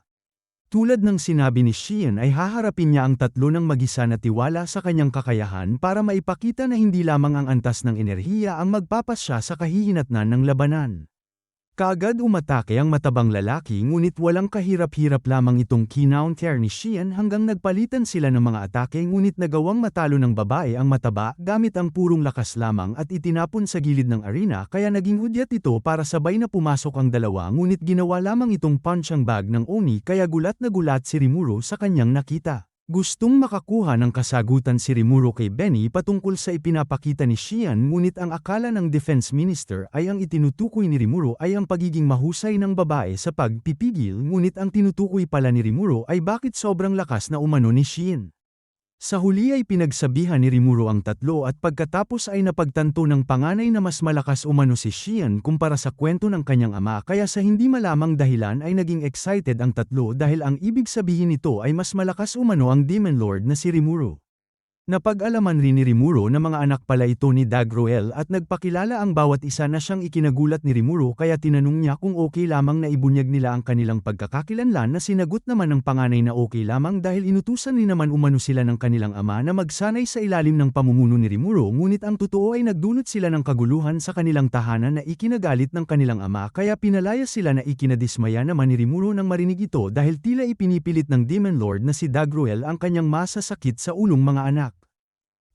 Tulad ng sinabi ni Shien ay haharapin niya ang tatlo ng mag-isa na tiwala sa kanyang kakayahan para maipakita na hindi lamang ang antas ng enerhiya ang magpapasya sa kahihinatnan ng labanan. Kaagad umatake ang matabang lalaki ngunit walang kahirap-hirap lamang itong kinounter ni Shien hanggang nagpalitan sila ng mga atake ngunit nagawang matalo ng babae ang mataba gamit ang purong lakas lamang at itinapon sa gilid ng arena kaya naging hudyat ito para sabay na pumasok ang dalawa ngunit ginawa lamang itong punching bag ng Oni kaya gulat na gulat si Rimuru sa kanyang nakita. Gustong makakuha ng kasagutan si Rimuru kay Benny patungkol sa ipinapakita ni Shien ngunit ang akala ng Defense Minister ay ang itinutukoy ni Rimuru ay ang pagiging mahusay ng babae sa pagpipigil ngunit ang tinutukoy pala ni Rimuru ay bakit sobrang lakas na umano ni Shien. Sa huli ay pinagsabihan ni Rimuru ang tatlo at pagkatapos ay napagtanto ng panganay na mas malakas umano si Shien kumpara sa kwento ng kanyang ama kaya sa hindi malamang dahilan ay naging excited ang tatlo dahil ang ibig sabihin nito ay mas malakas umano ang Demon Lord na si Rimuru. Napag-alaman rin ni Rimuro na mga anak pala ito ni Dagroel at nagpakilala ang bawat isa na siyang ikinagulat ni Rimuro kaya tinanong niya kung okay lamang na ibunyag nila ang kanilang pagkakakilanlan na sinagot naman ng panganay na okay lamang dahil inutusan ni naman umano sila ng kanilang ama na magsanay sa ilalim ng pamumuno ni Rimuro ngunit ang totoo ay nagdulot sila ng kaguluhan sa kanilang tahanan na ikinagalit ng kanilang ama kaya pinalaya sila na ikinadismaya naman ni Rimuro nang marinig ito dahil tila ipinipilit ng Demon Lord na si Dagroel ang kanyang masasakit sa ulong mga anak.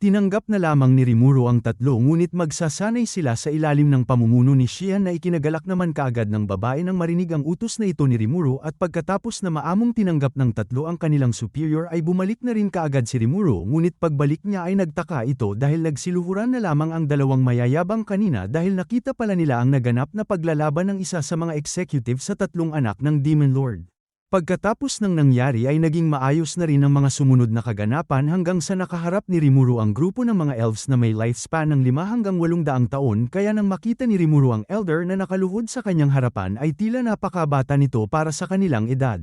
Tinanggap na lamang ni Rimuro ang tatlo ngunit magsasanay sila sa ilalim ng pamumuno ni Shian na ikinagalak naman kaagad ng babae nang marinig ang utos na ito ni Rimuro at pagkatapos na maamong tinanggap ng tatlo ang kanilang superior ay bumalik na rin kaagad si Rimuro ngunit pagbalik niya ay nagtaka ito dahil nagsiluhuran na lamang ang dalawang mayayabang kanina dahil nakita pala nila ang naganap na paglalaban ng isa sa mga executive sa tatlong anak ng Demon Lord. Pagkatapos ng nangyari ay naging maayos na rin ang mga sumunod na kaganapan hanggang sa nakaharap ni Rimuro ang grupo ng mga elves na may lifespan ng 5 hanggang 800 taon kaya nang makita ni Rimuro ang elder na nakaluhod sa kanyang harapan ay tila napakabata nito para sa kanilang edad.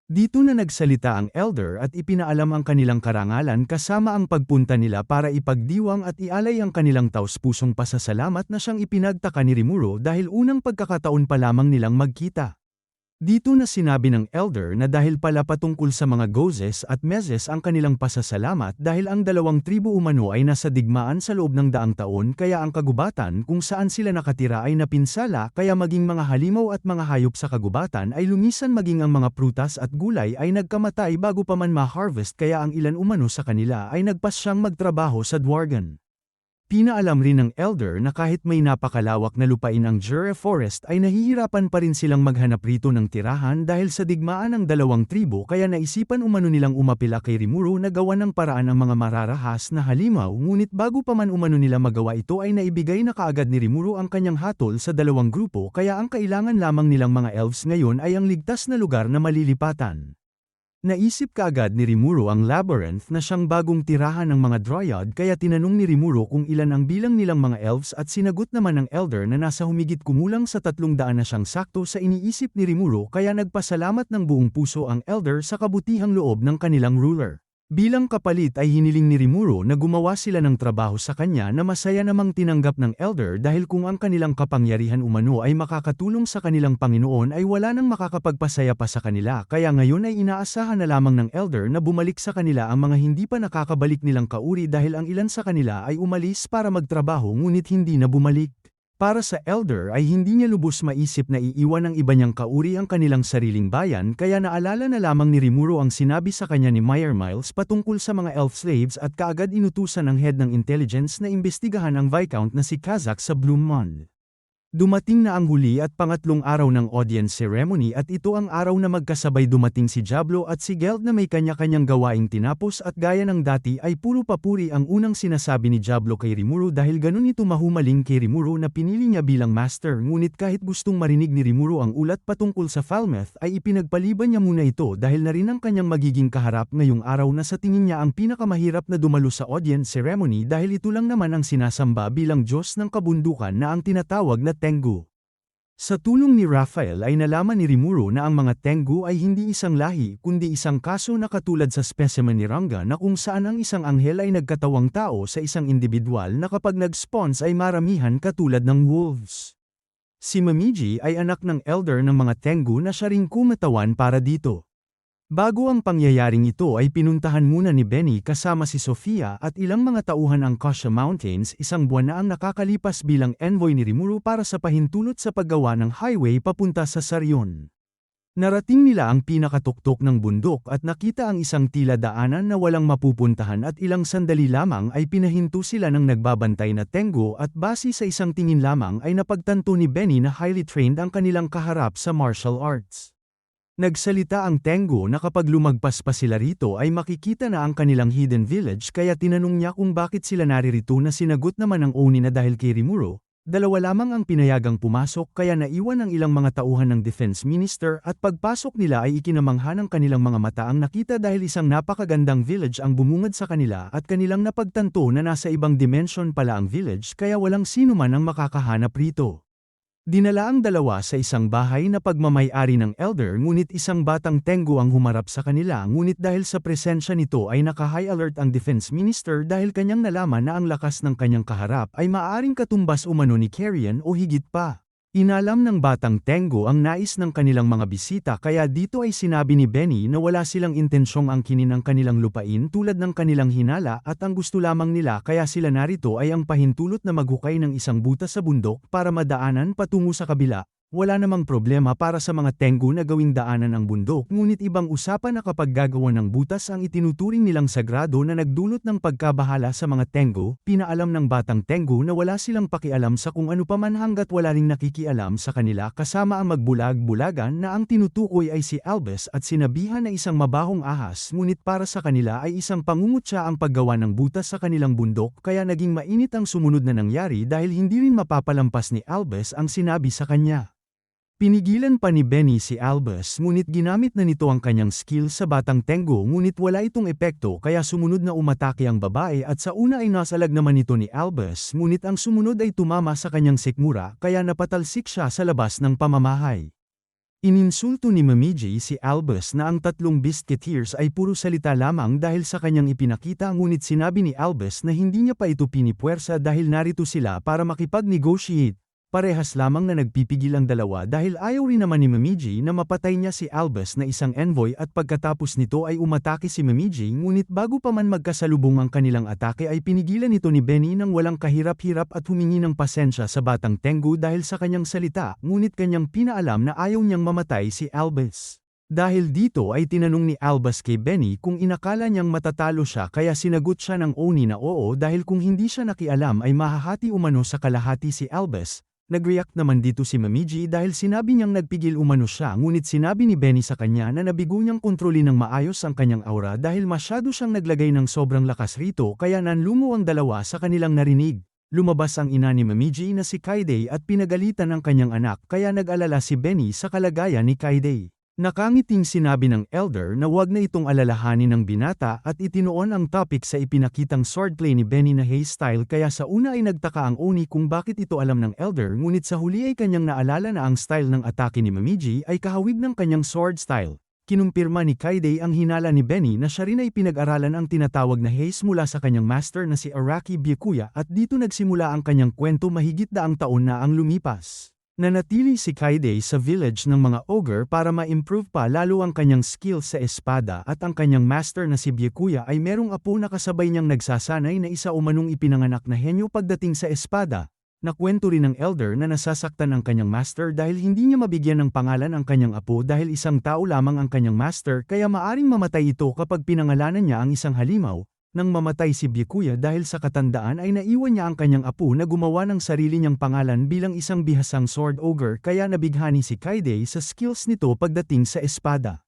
Dito na nagsalita ang elder at ipinaalam ang kanilang karangalan kasama ang pagpunta nila para ipagdiwang at ialay ang kanilang taus-pusong pasasalamat na siyang ipinagtaka ni Rimuro dahil unang pagkakataon pa lamang nilang magkita. Dito na sinabi ng elder na dahil pala patungkol sa mga gozes at mezes ang kanilang pasasalamat dahil ang dalawang tribo umano ay nasa digmaan sa loob ng 100 taon kaya ang kagubatan kung saan sila nakatira ay napinsala kaya maging mga halimaw at mga hayop sa kagubatan ay lumisan maging ang mga prutas at gulay ay nagkamatay bago pa man ma-harvest kaya ang ilan umano sa kanila ay nagpasyang magtrabaho sa Dwargan. Pinaalam rin ng elder na kahit may napakalawak na lupain ang Jura Forest ay nahihirapan pa rin silang maghanap rito ng tirahan dahil sa digmaan ng dalawang tribo kaya naisipan umano nilang umapila kay Rimuro na gawa ng paraan ang mga mararahas na halimaw ngunit bago pa man umano nila magawa ito ay naibigay na kaagad ni Rimuro ang kanyang hatol sa dalawang grupo kaya ang kailangan lamang nilang mga elves ngayon ay ang ligtas na lugar na malilipatan. Naisip kaagad ni Rimuro ang labyrinth na siyang bagong tirahan ng mga dryad kaya tinanong ni Rimuro kung ilan ang bilang nilang mga elves at sinagot naman ng elder na nasa humigit kumulang sa 300 na siyang sakto sa iniisip ni Rimuro kaya nagpasalamat ng buong puso ang elder sa kabutihang loob ng kanilang ruler. Bilang kapalit ay hiniling ni Rimuro na gumawa sila ng trabaho sa kanya na masaya namang tinanggap ng elder dahil kung ang kanilang kapangyarihan umano ay makakatulong sa kanilang Panginoon ay wala nang makakapagpasaya pa sa kanila kaya ngayon ay inaasahan na lamang ng elder na bumalik sa kanila ang mga hindi pa nakakabalik nilang kauri dahil ang ilan sa kanila ay umalis para magtrabaho ngunit hindi na bumalik. Para sa elder ay hindi niya lubos maisip na iiwan ng iba niyang kauri ang kanilang sariling bayan kaya naalala na lamang ni Rimuro ang sinabi sa kanya ni Meyer Miles patungkol sa mga elf slaves at kaagad inutusan ng head ng intelligence na imbestigahan ang Viscount na si Kazak sa Blue Moon. Dumating na ang huli at pangatlong araw ng audience ceremony at ito ang araw na magkasabay dumating si Diablo at si Geld na may kanya-kanyang gawaing tinapos at gaya ng dati ay puro papuri ang unang sinasabi ni Diablo kay Rimuro dahil ganun ito mahumaling kay Rimuro na pinili niya bilang master ngunit kahit gustong marinig ni Rimuro ang ulat patungkol sa Falmouth ay ipinagpaliban niya muna ito dahil na rin ang kanyang magiging kaharap ngayong araw na sa tingin niya ang pinakamahirap na dumalo sa audience ceremony dahil ito lang naman ang sinasamba bilang Diyos ng kabundukan na ang tinatawag na Tengu. Sa tulong ni Raphael ay nalaman ni Rimuro na ang mga Tengu ay hindi isang lahi kundi isang kaso na katulad sa specimen ni Ranga na kung saan ang isang anghel ay nagkatawang tao sa isang individual na kapag nag-spawns ay maramihan katulad ng wolves. Si Mamiji ay anak ng elder ng mga Tengu na siya ring kumatawan para dito. Bago ang pangyayaring ito ay pinuntahan muna ni Benny kasama si Sofia at ilang mga tauhan ang Kasha Mountains isang buwan na ang nakakalipas bilang envoy ni Rimuro para sa pahintulot sa paggawa ng highway papunta sa Sarion. Narating nila ang pinakatuktok ng bundok at nakita ang isang tila daanan na walang mapupuntahan at ilang sandali lamang ay pinahinto sila ng nagbabantay na Tengu at base sa isang tingin lamang ay napagtanto ni Benny na highly trained ang kanilang kaharap sa martial arts. Nagsalita ang Tengu na kapag lumagpas pa sila rito ay makikita na ang kanilang hidden village kaya tinanong niya kung bakit sila naririto na sinagot naman ng Oni na dahil kay Rimuro, dalawa lamang ang pinayagang pumasok kaya naiwan ang ilang mga tauhan ng defense minister at pagpasok nila ay ikinamangha ng kanilang mga mata ang nakita dahil isang napakagandang village ang bumungad sa kanila at kanilang napagtanto na nasa ibang dimension pala ang village kaya walang sino man ang makakahanap rito. Dinala ang dalawa sa isang bahay na pagmamay-ari ng elder ngunit isang batang Tengu ang humarap sa kanila ngunit dahil sa presensya nito ay naka-high alert ang defense minister dahil kanyang nalaman na ang lakas ng kanyang kaharap ay maaaring katumbas umano ni Carrion o higit pa. Inalam ng batang Tengu ang nais ng kanilang mga bisita kaya dito ay sinabi ni Benny na wala silang intensyong angkinin ang kanilang lupain tulad ng kanilang hinala at ang gusto lamang nila kaya sila narito ay ang pahintulot na maghukay ng isang butas sa bundok para madaanan patungo sa kabila. Wala namang problema para sa mga Tengu na gawing daanan ang bundok ngunit ibang usapan na kapag gagawa ng butas ang itinuturing nilang sagrado na nagdulot ng pagkabahala sa mga Tengu, pinaalam ng batang Tengu na wala silang pakialam sa kung ano paman hanggat wala ring nakikialam sa kanila kasama ang magbulag-bulagan na ang tinutukoy ay si Albus at sinabihan na isang mabahong ahas ngunit para sa kanila ay isang pangungutya ang paggawa ng butas sa kanilang bundok kaya naging mainit ang sumunod na nangyari dahil hindi rin mapapalampas ni Albus ang sinabi sa kanya. Pinigilan pa ni Benny si Albus ngunit ginamit na nito ang kanyang skill sa batang Tengu ngunit wala itong epekto kaya sumunod na umatake ang babae at sa una ay nasalag naman ito ni Albus ngunit ang sumunod ay tumama sa kanyang sikmura kaya napatalsik siya sa labas ng pamamahay. Ininsulto ni Momiji si Albus na ang tatlong Biscuiteers ay puro salita lamang dahil sa kanyang ipinakita ngunit sinabi ni Albus na hindi niya pa ito pinipuwersa dahil narito sila para makipag-negotiate. Parehas lamang na nagpipigil ang dalawa dahil ayaw rin naman ni Momiji na mapatay niya si Albus na isang envoy at pagkatapos nito ay umatake si Momiji ngunit bago pa man magkasalubong ang kanilang atake ay pinigilan ito ni Benny nang walang kahirap-hirap at humingi ng pasensya sa batang Tengu dahil sa kanyang salita ngunit kanyang pinaalam na ayaw niyang mamatay si Albus. Dahil dito ay tinanong ni Albus kay Benny kung inakala niyang matatalo siya kaya sinagot siya ng oni na oo dahil kung hindi siya nakialam ay mahahati umano sa kalahati si Albus. Nag-react naman dito si Momiji dahil sinabi niyang nagpigil umano siya ngunit sinabi ni Benny sa kanya na nabigo niyang kontrolin ng maayos ang kanyang aura dahil masyado siyang naglagay ng sobrang lakas rito kaya nanlumo ang dalawa sa kanilang narinig. Lumabas ang ina ni Momiji na si Kaide at pinagalitan ang kanyang anak kaya nag-alala si Benny sa kalagayan ni Kaide. Nakangiting sinabi ng elder na wag na itong alalahanin ng binata at itinoon ang topic sa ipinakitang swordplay ni Benny na hairstyle kaya sa una ay nagtaka ang oni kung bakit ito alam ng elder ngunit sa huli ay kanyang naalala na ang style ng atake ni Momiji ay kahawig ng kanyang sword style. Kinumpirma ni Kaide ang hinala ni Benny na siya rin ay pinag-aralan ang tinatawag na haze mula sa kanyang master na si Araki Byakuya at dito nagsimula ang kanyang kwento mahigit daang taon na ang lumipas. Nanatili si Kaide sa village ng mga ogre para ma-improve pa lalo ang kanyang skills sa espada at ang kanyang master na si Byakuya ay merong apo na kasabay niyang nagsasanay na isa umanong ipinanganak na henyo pagdating sa espada. Nakwento rin ng elder na nasasaktan ang kanyang master dahil hindi niya mabigyan ng pangalan ang kanyang apo dahil isang tao lamang ang kanyang master kaya maaring mamatay ito kapag pinangalanan niya ang isang halimaw. Nang mamatay si Byakuya dahil sa katandaan ay naiwan niya ang kanyang apo na gumawa ng sarili niyang pangalan bilang isang bihasang sword ogre kaya nabighani si Kaide sa skills nito pagdating sa espada.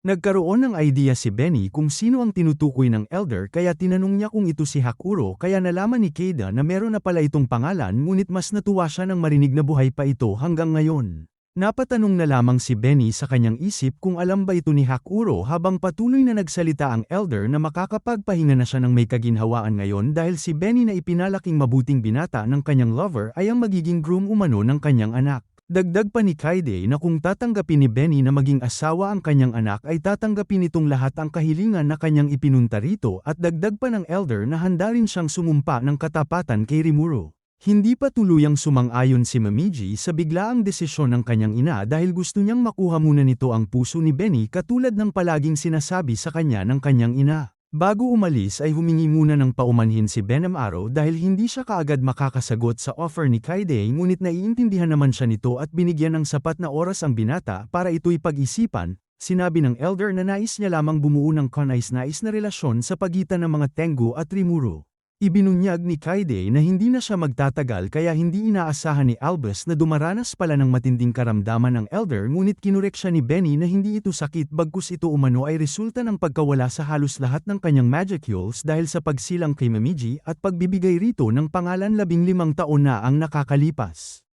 Nagkaroon ng idea si Benny kung sino ang tinutukoy ng elder kaya tinanong niya kung ito si Hakuro kaya nalaman ni Kaida na meron na pala itong pangalan ngunit mas natuwa siya nang marinig na buhay pa ito hanggang ngayon. Napatanong na lamang si Benny sa kanyang isip kung alam ba ito ni Hakuro habang patuloy na nagsalita ang elder na makakapagpahinga na siya ng may kaginhawaan ngayon dahil si Benny na ipinalaking mabuting binata ng kanyang lover ay ang magiging groom umano ng kanyang anak. Dagdag pa ni Kaide na kung tatanggapin ni Benny na maging asawa ang kanyang anak ay tatanggapin nitong lahat ang kahilingan na kanyang ipinunta rito at dagdag pa ng elder na handa rin siyang sumumpa ng katapatan kay Rimuru. Hindi pa tuluyang sumang-ayon si Momiji sa biglaang desisyon ng kanyang ina dahil gusto niyang makuha muna nito ang puso ni Benny katulad ng palaging sinasabi sa kanya ng kanyang ina. Bago umalis ay humingi muna ng paumanhin si Benimaru dahil hindi siya kaagad makakasagot sa offer ni Kaide ngunit naiintindihan naman siya nito at binigyan ng sapat na oras ang binata para ito'y pag-isipan. Sinabi ng elder na nais niya lamang bumuo ng kanais-nais na relasyon sa pagitan ng mga Tengu at Rimuru. Ibinunyag ni Kaide na hindi na siya magtatagal kaya hindi inaasahan ni Albus na dumaranas pala ng matinding karamdaman ng elder ngunit kinurek siya ni Benny na hindi ito sakit bagkus ito umano ay resulta ng pagkawala sa halos lahat ng kanyang magicules dahil sa pagsilang kay Momiji at pagbibigay rito ng pangalan 15 taon na ang nakakalipas.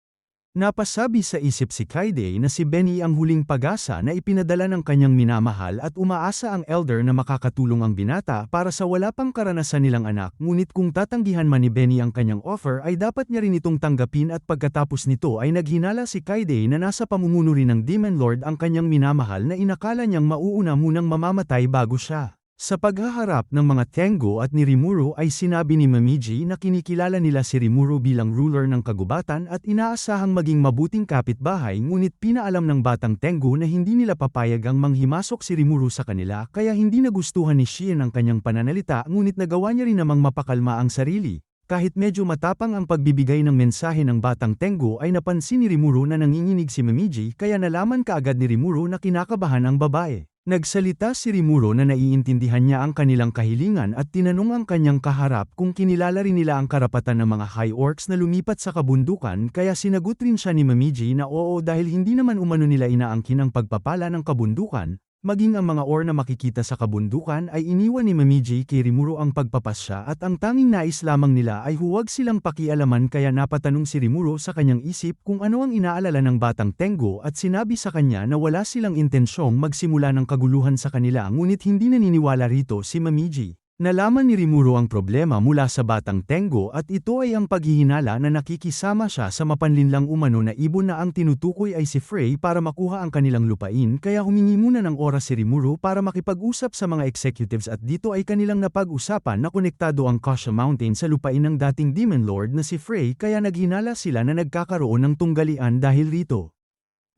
Napasabi sa isip si Kaide na si Benny ang huling pag-asa na ipinadala ng kanyang minamahal at umaasa ang elder na makakatulong ang binata para sa wala pang karanasan nilang anak, ngunit kung tatanggihan man ni Benny ang kanyang offer ay dapat niya rin itong tanggapin, at pagkatapos nito ay naghinala si Kaide na nasa pamumuno rin ng Demon Lord ang kanyang minamahal na inakala niyang mauuna munang mamamatay bago siya. Sa paghaharap ng mga Tengu at ni Rimuru ay sinabi ni Momiji na kinikilala nila si Rimuru bilang ruler ng kagubatan at inaasahang maging mabuting kapitbahay, ngunit pinaalam ng batang Tengu na hindi nila papayag ang manghimasok si Rimuru sa kanila, kaya hindi nagustuhan ni Shien ang kanyang pananalita, ngunit nagawa niya rin namang mapakalma ang sarili. Kahit medyo matapang ang pagbibigay ng mensahe ng batang Tengu ay napansin ni Rimuru na nanginginig si Momiji, kaya nalaman kaagad ni Rimuru na kinakabahan ang babae. Nagsalita si Rimuru na naiintindihan niya ang kanilang kahilingan at tinanong ang kanyang kaharap kung kinilala rin nila ang karapatan ng mga High Orcs na lumipat sa kabundukan, kaya sinagot rin siya ni Momiji na oo dahil hindi naman umano nila inaangkin ang pagpapala ng kabundukan. Maging ang mga Or na makikita sa kabundukan ay iniwan ni Momiji kay Rimuru ang pagpapasya, at ang tanging nais lamang nila ay huwag silang pakialaman, kaya napatanong si Rimuru sa kanyang isip kung ano ang inaalala ng batang Tengu at sinabi sa kanya na wala silang intensyong magsimula ng kaguluhan sa kanila, ngunit hindi naniniwala rito si Momiji. Nalaman ni Rimuru ang problema mula sa batang Tengu at ito ay ang paghihinala na nakikisama siya sa mapanlinlang umano na ibon na ang tinutukoy ay si Frey para makuha ang kanilang lupain, kaya humingi muna ng oras si Rimuru para makipag-usap sa mga executives, at dito ay kanilang napag-usapan na konektado ang Kasha Mountain sa lupain ng dating Demon Lord na si Frey, kaya naghinala sila na nagkakaroon ng tunggalian dahil rito.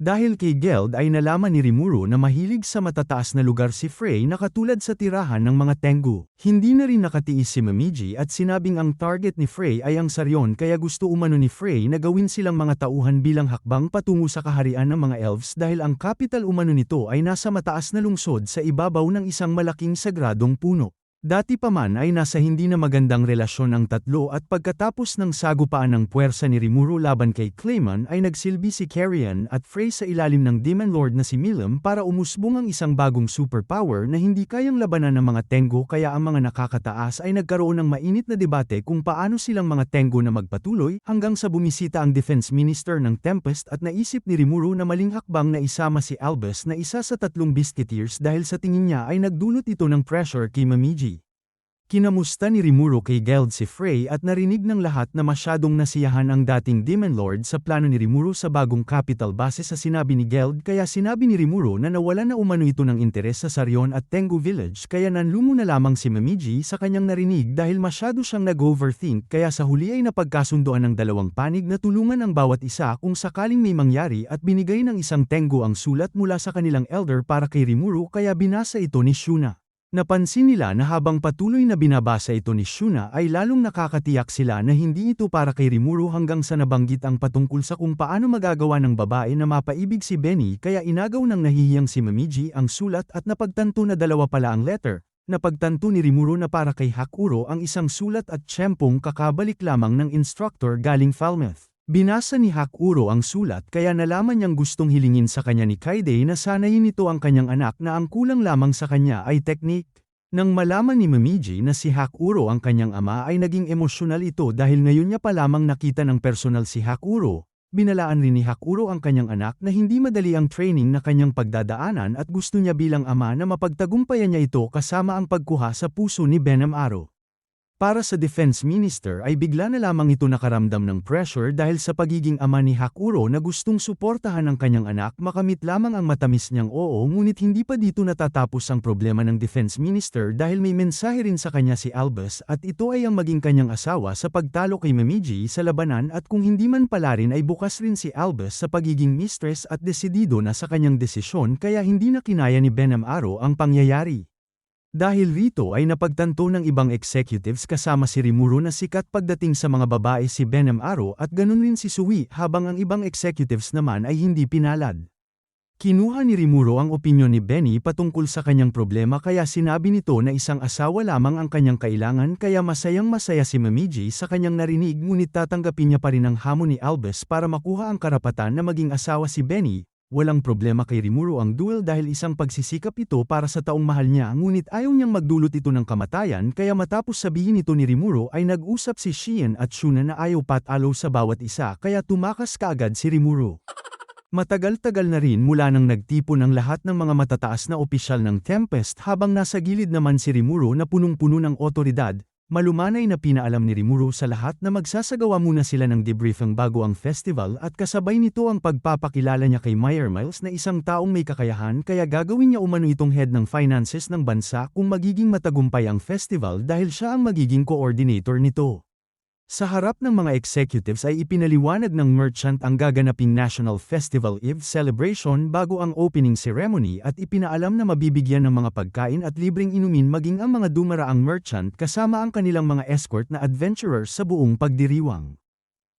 Dahil kay Geld ay nalaman ni Rimuru na mahilig sa matataas na lugar si Frey na katulad sa tirahan ng mga Tengu. Hindi na rin nakatiis si Momiji at sinabing ang target ni Frey ay ang Saryon, kaya gusto umano ni Frey na gawin silang mga tauhan bilang hakbang patungo sa kaharian ng mga elves dahil ang capital umano nito ay nasa mataas na lungsod sa ibabaw ng isang malaking sagradong puno. Dati pa man ay nasa hindi na magandang relasyon ang tatlo, at pagkatapos ng sagupaan ng puwersa ni Rimuru laban kay Clayman ay nagsilbi si Carrion at Frey sa ilalim ng Demon Lord na si Milim para umusbong ang isang bagong superpower na hindi kayang labanan ng mga Tengu, kaya ang mga nakakataas ay nagkaroon ng mainit na debate kung paano silang mga Tengu na magpatuloy, hanggang sa bumisita ang Defense Minister ng Tempest at naisip ni Rimuru na maling hakbang na isama si Albus na isa sa tatlong Biscuiteers dahil sa tingin niya ay nagdulot ito ng pressure kay Momiji. Kinamusta ni Rimuru kay Geld si Frey at narinig ng lahat na masyadong nasiyahan ang dating Demon Lord sa plano ni Rimuru sa bagong capital base sa sinabi ni Geld, kaya sinabi ni Rimuru na nawala na umano ito ng interes sa Saryon at Tengu Village, kaya nanlumo na lamang si Momiji sa kanyang narinig dahil masyado siyang nag-overthink, kaya sa huli ay napagkasundoan ng dalawang panig na tulungan ang bawat isa kung sakaling may mangyari, at binigay ng isang Tengu ang sulat mula sa kanilang elder para kay Rimuru, kaya binasa ito ni Shuna. Napansin nila na habang patuloy na binabasa ito ni Shuna ay lalong nakakatiyak sila na hindi ito para kay Rimuru, hanggang sa nabanggit ang patungkol sa kung paano magagawa ng babae na mapaibig si Benny, kaya inagaw ng nahihiyang si Momiji ang sulat at napagtanto na dalawa pala ang letter. Napagtanto ni Rimuru na para kay Hakuro ang isang sulat at tiyempong kakabalik lamang ng instructor galing Falmouth. Binasa ni Hakuro ang sulat, kaya nalaman niyang gustong hilingin sa kanya ni Kaide na sanayin nito ang kanyang anak na ang kulang lamang sa kanya ay teknik. Nang malaman ni Momiji na si Hakuro ang kanyang ama ay naging emosyonal ito dahil ngayon niya pa lamang nakita ng personal si Hakuro. Binalaan rin ni Hakuro ang kanyang anak na hindi madali ang training na kanyang pagdadaanan at gusto niya bilang ama na mapagtagumpayan niya ito kasama ang pagkuha sa puso ni Benham Aro. Para sa Defense Minister ay bigla na lamang ito nakaramdam ng pressure dahil sa pagiging ama ni Hakuro na gustong suportahan ang kanyang anak, makamit lamang ang matamis niyang oo, ngunit hindi pa dito natatapos ang problema ng Defense Minister dahil may mensahe rin sa kanya si Albus, at ito ay ang maging kanyang asawa sa pagtalo kay Momiji sa labanan, at kung hindi man pala rin ay bukas rin si Albus sa pagiging mistress at desidido na sa kanyang desisyon, kaya hindi na kinaya ni Benham Aro ang pangyayari. Dahil rito ay napagtanto ng ibang executives kasama si Rimuru na sikat pagdating sa mga babae si Benham Aro, at ganun rin si Sui, habang ang ibang executives naman ay hindi pinalad. Kinuha ni Rimuru ang opinyon ni Benny patungkol sa kanyang problema, kaya sinabi nito na isang asawa lamang ang kanyang kailangan, kaya masayang-masaya si Momiji sa kanyang narinig, ngunit tatanggapin niya pa rin ang hamon ni Albus para makuha ang karapatan na maging asawa si Benny. Walang problema kay Rimuru ang duel dahil isang pagsisikap ito para sa taong mahal niya ngunit ayaw niyang magdulot ito ng kamatayan kaya matapos sabihin ito ni Rimuru ay nag-usap si Shien at Shuna na ayaw patalo sa bawat isa kaya tumakas kaagad si Rimuru. Matagal-tagal na rin mula nang nagtipon ang lahat ng mga matataas na opisyal ng Tempest habang nasa gilid naman si Rimuru na punong-puno ng otoridad. Malumanay na pinaalam ni Rimuru sa lahat na magsasagawa muna sila ng debriefing bago ang festival at kasabay nito ang pagpapakilala niya kay Meyer Miles na isang taong may kakayahan kaya gagawin niya umano itong head ng finances ng bansa kung magiging matagumpay ang festival dahil siya ang magiging coordinator nito. Sa harap ng mga executives ay ipinaliwanag ng merchant ang gaganaping National Festival Eve celebration bago ang opening ceremony at ipinaalam na mabibigyan ng mga pagkain at libreng inumin maging ang mga dumaraang merchant kasama ang kanilang mga escort na adventurers sa buong pagdiriwang.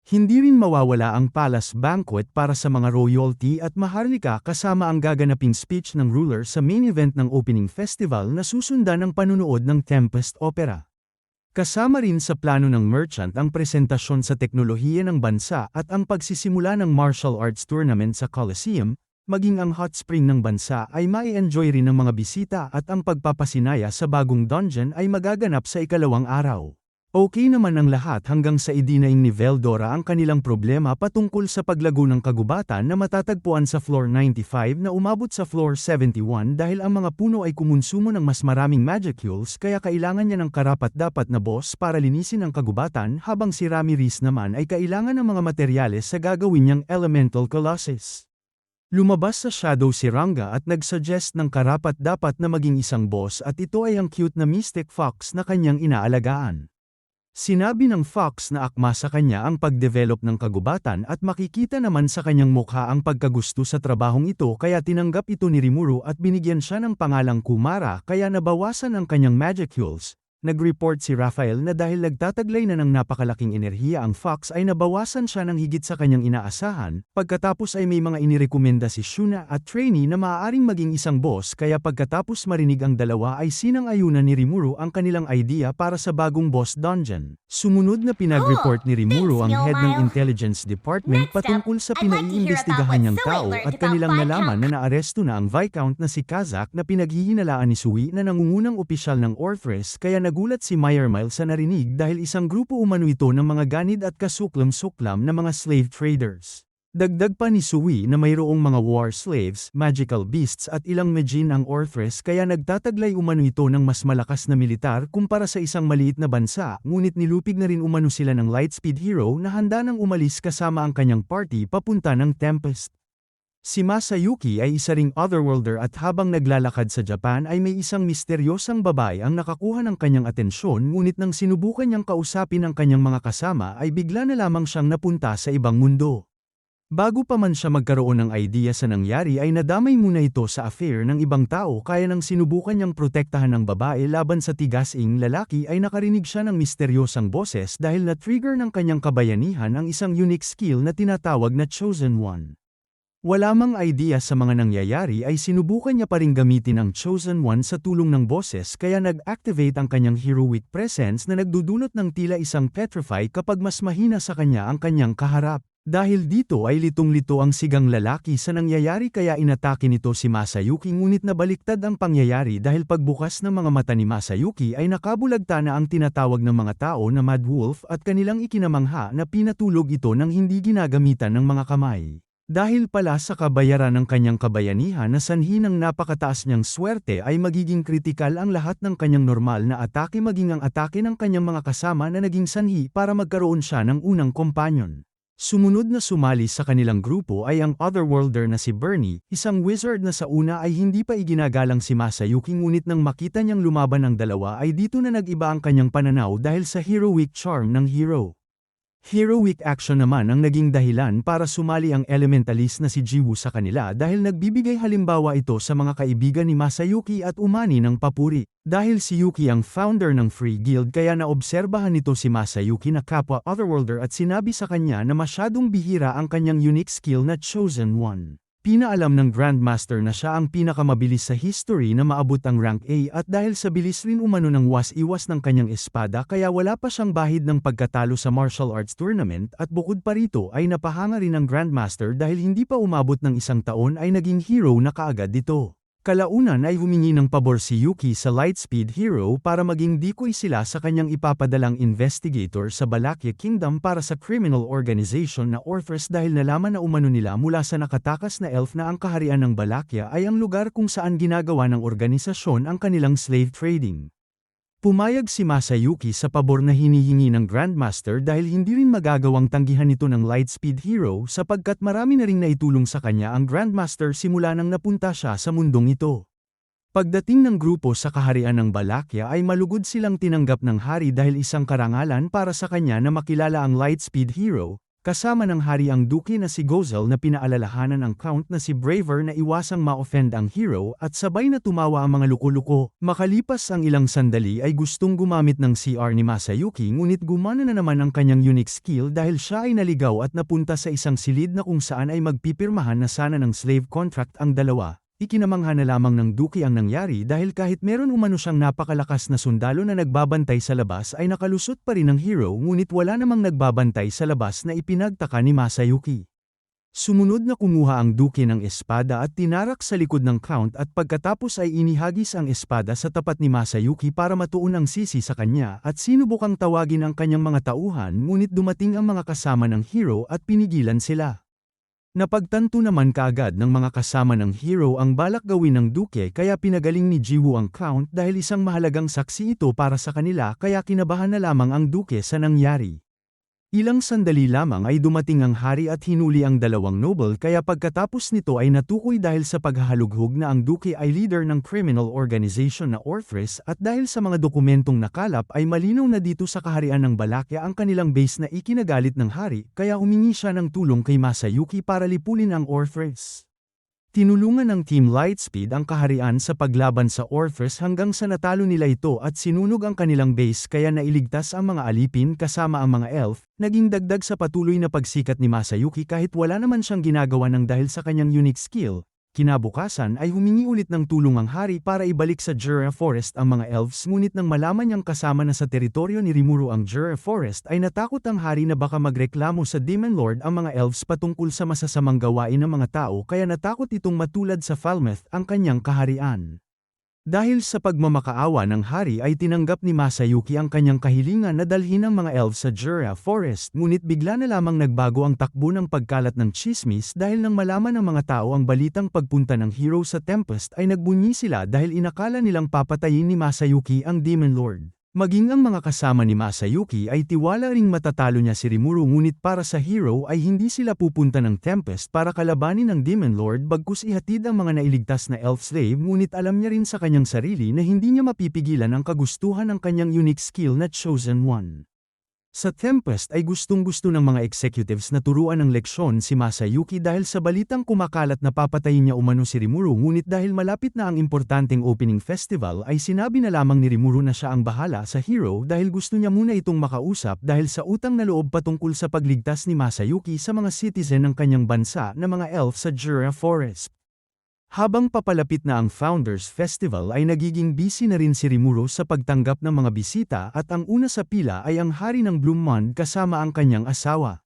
Hindi rin mawawala ang palace banquet para sa mga royalty at maharlika kasama ang gaganaping speech ng ruler sa main event ng opening festival na susundan ng panunood ng Tempest Opera. Kasama rin sa plano ng merchant ang presentasyon sa teknolohiya ng bansa at ang pagsisimula ng martial arts tournament sa Coliseum, maging ang hot spring ng bansa ay mai-enjoy rin ng mga bisita at ang pagpapasinaya sa bagong dungeon ay magaganap sa ikalawang araw. Okay naman ang lahat hanggang sa idinaing ni Veldora ang kanilang problema patungkol sa paglago ng kagubatan na matatagpuan sa floor 95 na umabot sa floor 71 dahil ang mga puno ay kumonsumo ng mas maraming magicules kaya kailangan niya ng karapat-dapat na boss para linisin ang kagubatan habang si Ramirez naman ay kailangan ng mga materyales sa gagawin niyang elemental colossus. Lumabas sa shadow si Ranga at nagsuggest ng karapat-dapat na maging isang boss at ito ay ang cute na Mystic Fox na kanyang inaalagaan. Sinabi ng Fox na akma sa kanya ang pag-develop ng kagubatan at makikita naman sa kanyang mukha ang pagkagusto sa trabahong ito kaya tinanggap ito ni Rimuru at binigyan siya ng pangalang Kumara kaya nabawasan ang kanyang magicules. Nag-report si Raphael na dahil nagtataglay na ng napakalaking enerhiya ang Fox ay nabawasan siya ng higit sa kanyang inaasahan, pagkatapos ay may mga inirekomenda si Shuna at trainee na maaaring maging isang boss kaya pagkatapos marinig ang dalawa ay sinang-ayunan ni Rimuru ang kanilang idea para sa bagong boss dungeon. Sumunod na pinag-report ni Rimuru ang head ng intelligence department patungkol sa pinaiimbestigahan niyang tao at kanilang nalaman na naaresto na ang Viscount na si Kazak na pinaghihinalaan ni Sui na nangungunang opisyal ng Orthress kaya nagulat si Meyer Miles sa narinig dahil isang grupo umano ito ng mga ganid at kasuklam-suklam na mga slave traders. Dagdag pa ni Sui na mayroong mga war slaves, magical beasts at ilang Majin ang Orthress kaya nagtataglay umano ito ng mas malakas na militar kumpara sa isang maliit na bansa ngunit nilupig na rin umano sila ng Lightspeed Hero na handa nang umalis kasama ang kanyang party papunta ng Tempest. Si Masayuki ay isa ring otherworlder at habang naglalakad sa Japan ay may isang misteryosang babae ang nakakuha ng kanyang atensyon ngunit nang sinubukan niyang kausapin ang kanyang mga kasama ay bigla na lamang siyang napunta sa ibang mundo. Bago pa man siya magkaroon ng idea sa nangyari ay nadamay muna ito sa affair ng ibang tao kaya nang sinubukan niyang protektahan ng babae laban sa tigasing lalaki ay nakarinig siya ng misteryosang boses dahil na-trigger ng kanyang kabayanihan ang isang unique skill na tinatawag na Chosen One. Wala mang idea sa mga nangyayari ay sinubukan niya pa ring gamitin ang Chosen One sa tulong ng boses kaya nag-activate ang kanyang heroic presence na nagdudulot ng tila isang petrify kapag mas mahina sa kanya ang kanyang kaharap. Dahil dito ay litong-lito ang sigang lalaki sa nangyayari kaya inatake nito si Masayuki ngunit nabaliktad ang pangyayari dahil pagbukas ng mga mata ni Masayuki ay nakabulagta na ang tinatawag ng mga tao na Mad Wolf at kanilang ikinamangha na pinatulog ito ng hindi ginagamitan ng mga kamay. Dahil pala sa kabayaran ng kanyang kabayanihan na sanhi ng napakataas niyang swerte ay magiging kritikal ang lahat ng kanyang normal na atake maging ang atake ng kanyang mga kasama na naging sanhi para magkaroon siya ng unang kompanyon. Sumunod na sumali sa kanilang grupo ay ang otherworlder na si Bernie, isang wizard na sa una ay hindi pa iginagalang si Masayuki ngunit nang makita niyang lumaban ang dalawa ay dito na nag-iba ang kanyang pananaw dahil sa heroic charm ng hero. Heroic action naman ang naging dahilan para sumali ang elementalist na si Jiwoo sa kanila dahil nagbibigay halimbawa ito sa mga kaibigan ni Masayuki at umani ng papuri. Dahil si Yuki ang founder ng Free Guild kaya naobserbahan nito si Masayuki na kapwa otherworlder at sinabi sa kanya na masyadong bihira ang kanyang unique skill na Chosen One. Pinaalam ng Grandmaster na siya ang pinakamabilis sa history na maabot ang rank A at dahil sa bilis rin umano ng was-iwas ng kanyang espada kaya wala pa siyang bahid ng pagkatalo sa martial arts tournament at bukod pa rito ay napahanga rin ng Grandmaster dahil hindi pa umabot ng 1 taon ay naging hero na kaagad dito. Kalaunan ay humingi ng pabor si Yuki sa Lightspeed Hero para maging decoy sila sa kanyang ipapadalang investigator sa Balakia Kingdom para sa criminal organization na Orthrus dahil nalaman na umano nila mula sa nakatakas na elf na ang kaharian ng Balakia ay ang lugar kung saan ginagawa ng organisasyon ang kanilang slave trading. Pumayag si Masayuki sa pabor na hinihingi ng Grandmaster dahil hindi rin magagawang tanggihan nito ng Lightspeed Hero sapagkat marami na ring naitulong sa kanya ang Grandmaster simula nang napunta siya sa mundong ito. Pagdating ng grupo sa kaharian ng Balakia ay malugod silang tinanggap ng hari dahil isang karangalan para sa kanya na makilala ang Lightspeed Hero, kasama ng hari ang duke na si Gozel na pinaalalahanan ang count na si Braver na iwasang ma-offend ang hero at sabay na tumawa ang mga luko-luko. Makalipas ang ilang sandali ay gustong gumamit ng CR ni Masayuki ngunit gumana na naman ang kanyang unique skill dahil siya ay naligaw at napunta sa isang silid na kung saan ay magpipirmahan na sana ng slave contract ang dalawa. Ikinamangha na lamang ng duke ang nangyari dahil kahit meron umano siyang napakalakas na sundalo na nagbabantay sa labas ay nakalusot pa rin ang hero ngunit wala namang nagbabantay sa labas na ipinagtaka ni Masayuki. Sumunod na kumuha ang duke ng espada at tinarak sa likod ng count at pagkatapos ay inihagis ang espada sa tapat ni Masayuki para matuon ang sisi sa kanya at sinubukang tawagin ang kanyang mga tauhan ngunit dumating ang mga kasama ng hero at pinigilan sila. Napagtanto naman kaagad ng mga kasama ng hero ang balak gawin ng duke kaya pinagaling ni Jiwoo ang count dahil isang mahalagang saksi ito para sa kanila kaya kinabahan na lamang ang duke sa nangyari. Ilang sandali lamang ay dumating ang hari at hinuli ang dalawang noble kaya pagkatapos nito ay natukoy dahil sa paghahalughog na ang duke ay leader ng criminal organization na Orthrus at dahil sa mga dokumentong nakalap ay malinaw na dito sa kaharian ng Balakia ang kanilang base na ikinagalit ng hari kaya humingi siya ng tulong kay Masayuki para lipulin ang Orthrus. Tinulungan ng Team Lightspeed ang kaharian sa paglaban sa Orthrus hanggang sa natalo nila ito at sinunog ang kanilang base kaya nailigtas ang mga alipin kasama ang mga elf, naging dagdag sa patuloy na pagsikat ni Masayuki kahit wala naman siyang ginagawa ng dahil sa kanyang unique skill. Kinabukasan ay humingi ulit ng tulong ang hari para ibalik sa Jura Forest ang mga elves ngunit nang malaman niyang kasama na sa teritoryo ni Rimuru ang Jura Forest ay natakot ang hari na baka magreklamo sa Demon Lord ang mga elves patungkol sa masasamang gawain ng mga tao kaya natakot itong matulad sa Falmouth ang kanyang kaharian. Dahil sa pagmamakaawa ng hari ay tinanggap ni Masayuki ang kanyang kahilingan na dalhin ang mga elves sa Jura Forest ngunit bigla na lamang nagbago ang takbo ng pagkalat ng chismis dahil nang malaman ng mga tao ang balitang pagpunta ng hero sa Tempest ay nagbunyi sila dahil inakala nilang papatayin ni Masayuki ang Demon Lord. Maging ang mga kasama ni Masayuki ay tiwala ring matatalo niya si Rimuru ngunit para sa hero ay hindi sila pupunta ng Tempest para kalabanin ang Demon Lord bagkus ihatid ang mga nailigtas na elf slave ngunit alam niya rin sa kanyang sarili na hindi niya mapipigilan ang kagustuhan ng kanyang unique skill na Chosen One. Sa Tempest ay gustong-gusto ng mga executives na turuan ng leksyon si Masayuki dahil sa balitang kumakalat na papatayin niya umano si Rimuru ngunit dahil malapit na ang importanteng opening festival ay sinabi na lamang ni Rimuru na siya ang bahala sa hero dahil gusto niya muna itong makausap dahil sa utang na loob patungkol sa pagligtas ni Masayuki sa mga citizen ng kanyang bansa na mga elf sa Jura Forest. Habang papalapit na ang Founders Festival ay nagiging busy na rin si Rimuru sa pagtanggap ng mga bisita at ang una sa pila ay ang hari ng Bloommond kasama ang kanyang asawa.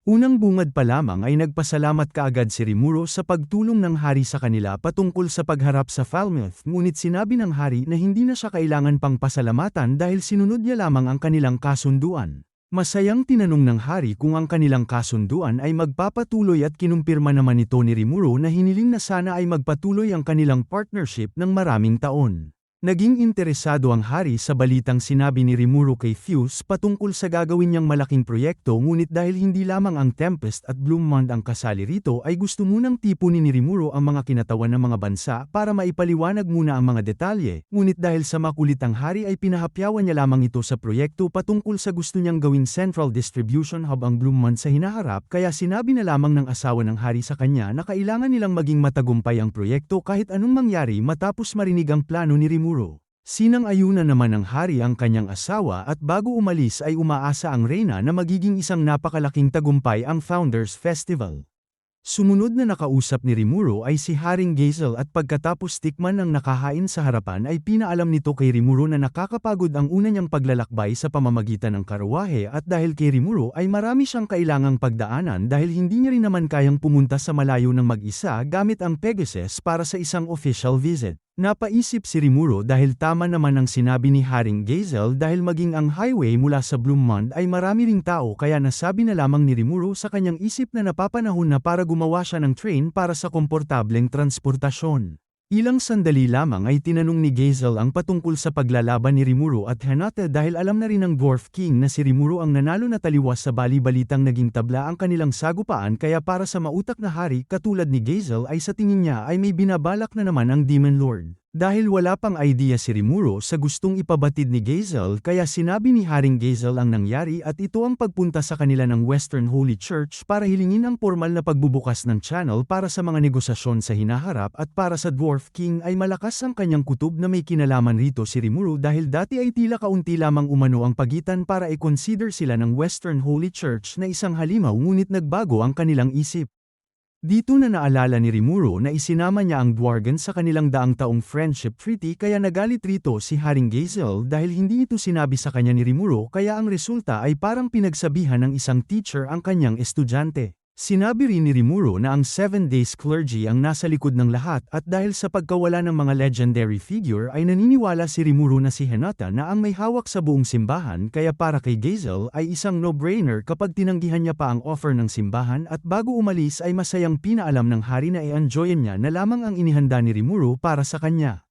Unang bungad pa lamang ay nagpasalamat kaagad si Rimuru sa pagtulong ng hari sa kanila patungkol sa pagharap sa Falmouth ngunit sinabi ng hari na hindi na siya kailangan pang pasalamatan dahil sinunod niya lamang ang kanilang kasunduan. Masayang tinanong ng hari kung ang kanilang kasunduan ay magpapatuloy at kinumpirma naman ito ni Rimuru na hiniling na sana ay magpatuloy ang kanilang partnership ng maraming taon. Naging interesado ang hari sa balitang sinabi ni Rimuru kay Fuse patungkol sa gagawin niyang malaking proyekto ngunit dahil hindi lamang ang Tempest at Bloommond ang kasali rito ay gusto munang tipunin ni Rimuru ang mga kinatawan ng mga bansa para maipaliwanag muna ang mga detalye, ngunit dahil sa makulit ang hari ay pinahapyawan niya lamang ito sa proyekto patungkol sa gusto niyang gawing central distribution hub ang Bloommond sa hinaharap kaya sinabi na lamang ng asawa ng hari sa kanya na kailangan nilang maging matagumpay ang proyekto kahit anong mangyari matapos marinig ang plano ni Rimuru. Sinang-ayunan naman ng hari ang kanyang asawa at bago umalis ay umaasa ang reyna na magiging isang napakalaking tagumpay ang Founders Festival. Sumunod na nakausap ni Rimuru ay si Haring Gazel at pagkatapos tikman ng nakahain sa harapan ay pinaalam nito kay Rimuru na nakakapagod ang una niyang paglalakbay sa pamamagitan ng karawahe at dahil kay Rimuru ay marami siyang kailangang pagdaanan dahil hindi niya rin naman kayang pumunta sa malayo ng mag-isa gamit ang Pegasus para sa isang official visit. Napaisip si Rimuru dahil tama naman ang sinabi ni Haring Gazel dahil maging ang highway mula sa Blue Mound ay marami ring tao kaya nasabi na lamang ni Rimuru sa kanyang isip na napapanahon na para gumawa siya ng train para sa komportableng transportasyon. Ilang sandali lamang ay tinanong ni Gazel ang patungkol sa paglalaban ni Rimuru at Hinata dahil alam na rin ng Dwarf King na si Rimuru ang nanalo na taliwas sa bali-balitang naging tabla ang kanilang sagupaan kaya para sa mautak na hari katulad ni Gazel ay sa tingin niya ay may binabalak na naman ang Demon Lord. Dahil wala pang idea si Rimuru sa gustong ipabatid ni Gazel kaya sinabi ni Haring Gazel ang nangyari at ito ang pagpunta sa kanila ng Western Holy Church para hilingin ang formal na pagbubukas ng channel para sa mga negosasyon sa hinaharap at para sa Dwarf King ay malakas ang kanyang kutob na may kinalaman rito si Rimuru dahil dati ay tila kaunti lamang umano ang pagitan para i-consider sila ng Western Holy Church na isang halimaw ngunit nagbago ang kanilang isip. Dito na naalala ni Rimuru na isinama niya ang Dwargon sa kanilang daang taong friendship treaty kaya nagalit rito si Haring Gazel dahil hindi ito sinabi sa kanya ni Rimuru kaya ang resulta ay parang pinagsabihan ng isang teacher ang kanyang estudyante. Sinabi rin ni Rimuru na ang 7 Days Clergy ang nasa likod ng lahat at dahil sa pagkawala ng mga legendary figure ay naniniwala si Rimuru na si Hinata na ang may hawak sa buong simbahan kaya para kay Gazel ay isang no-brainer kapag tinanggihan niya pa ang offer ng simbahan at bago umalis ay masayang pinaalam ng hari na i-enjoyin niya na lamang ang inihanda ni Rimuru para sa kanya.